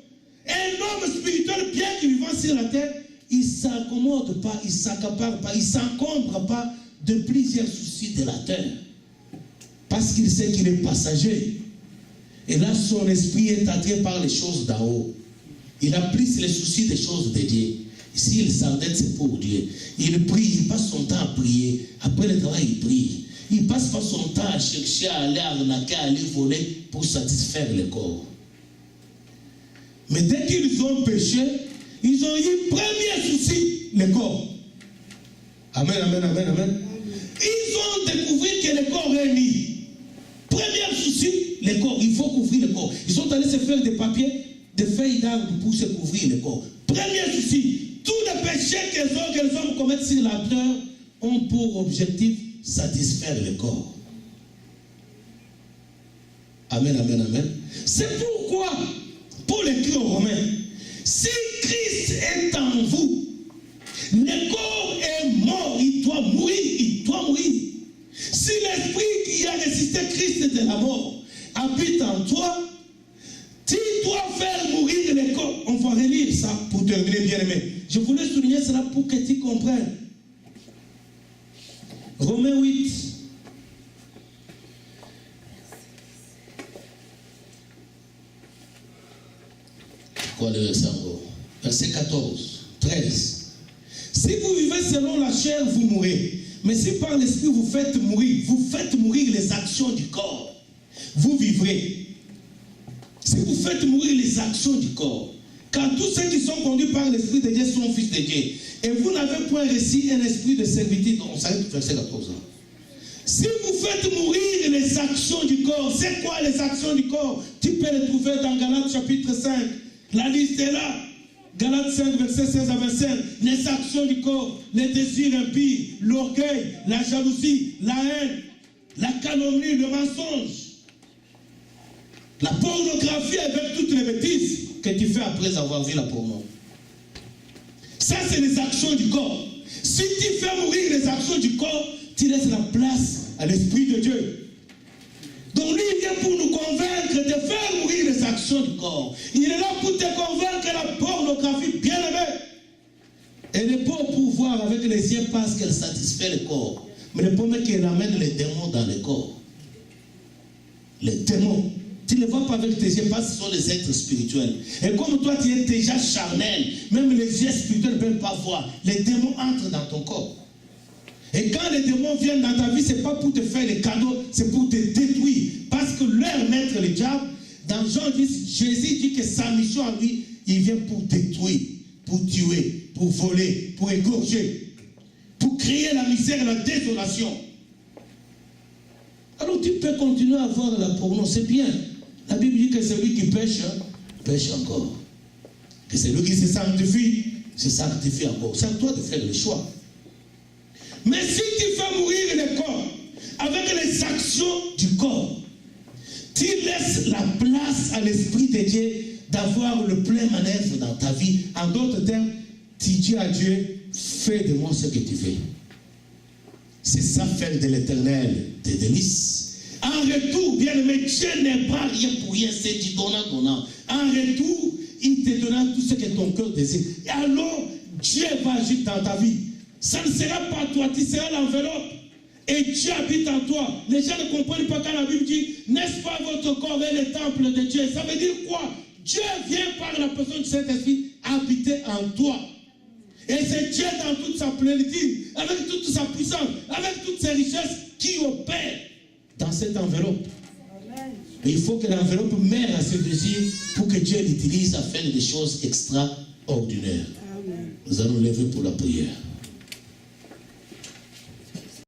Speaker 2: Un homme spirituel, bien qu'il vivant sur la terre, il ne s'accommode pas, il ne s'accapare pas, il ne s'encombre pas de plusieurs soucis de la terre. Parce qu'il sait qu'il est passager. Et là, son esprit est attiré par les choses d'en haut. Il a plus les soucis des choses de Dieu. Ici, il s'endette, c'est pour Dieu. Il prie, il passe son temps à prier. Après le travail, il prie. Il ne passe pas son temps à chercher à aller arnaquer, à aller voler pour satisfaire le corps. Mais dès qu'ils ont péché, ils ont eu premier souci, le corps. Amen, amen, amen, amen. Ils ont découvert que le corps est mis. Premier souci, le corps. Il faut couvrir le corps. Ils sont allés se faire des papiers, des feuilles d'arbre pour se couvrir le corps. Premier souci, tous les péchés que les hommes commettent sur la terre ont pour objectif satisfaire le corps. Amen, amen, amen. C'est pourquoi Paul écrit aux Romains, si Christ est en vous, le corps est mort, il doit mourir, il doit mourir. Si l'esprit qui a résisté Christ de la mort habite en toi, tu dois faire mourir le corps. On va relire ça pour terminer, bien aimé. Je voulais souligner cela pour que tu comprennes. Romains 8. Quoi le verset encore? Verset 14, 13. Si vous vivez selon la chair, vous mourrez. Mais si par l'esprit vous faites mourir les actions du corps, vous vivrez. Si vous faites mourir les actions du corps, Car tous ceux qui sont conduits par l'Esprit de Dieu sont fils de Dieu. Et vous n'avez point reçu un esprit de servitude. On s'arrête verset 14. Si vous faites mourir les actions du corps, c'est quoi les actions du corps? Tu peux les trouver dans Galates chapitre 5. La liste est là. Galates 5, verset 16 à 25. Les actions du corps, les désirs impies, l'orgueil, la jalousie, la haine, la calomnie, le mensonge, la pornographie avec toutes les bêtises que tu fais après avoir vu la porno. Ça, c'est les actions du corps. Si tu fais mourir les actions du corps, tu laisses la place à l'Esprit de Dieu. Donc lui, il vient pour nous convaincre de faire mourir les actions du corps. Il est là pour te convaincre que la pornographie, bien aimée, elle n'est pas au pouvoir avec les yeux parce qu'elle satisfait le corps. Mais le problème est qu'elle amène les démons dans le corps. Les démons. Tu ne les vois pas avec tes yeux parce que ce sont les êtres spirituels. Et comme toi, tu es déjà charnel, même les yeux spirituels ne peuvent pas voir. Les démons entrent dans ton corps. Et quand les démons viennent dans ta vie, ce n'est pas pour te faire les cadeaux, c'est pour te détruire. Parce que leur maître, le diable, dans Jean 10, Jésus dit que sa mission à lui, il vient pour détruire, pour tuer, pour voler, pour égorger, pour créer la misère et la désolation. Alors tu peux continuer à voir la porno, c'est bien. La Bible dit que celui qui pêche, pêche encore. Que celui qui se sanctifie encore. C'est à toi de faire le choix. Mais si tu fais mourir le corps avec les actions du corps, tu laisses la place à l'Esprit de Dieu d'avoir le plein manœuvre dans ta vie. En d'autres termes, tu dis à Dieu, fais de moi ce que tu veux. C'est ça faire de l'Éternel des délices. En retour, bien aimé, Dieu n'est pas rien pour rien, c'est du donnant. En retour, il te donnera tout ce que ton cœur désire. Et alors, Dieu va agir dans ta vie. Ça ne sera pas toi, tu seras l'enveloppe. Et Dieu habite en toi. Les gens ne comprennent pas quand la Bible dit, n'est-ce pas votre corps est le temple de Dieu? Ça veut dire quoi? Dieu vient par la personne du Saint-Esprit habiter en toi. Et c'est Dieu dans toute sa plénitude, avec toute sa puissance, avec toutes ses richesses qui opèrent dans cette enveloppe. Amen. Et il faut que l'enveloppe mère à ce désir pour que Dieu l'utilise à faire des choses extraordinaires. Amen. Nous allons lever pour la prière.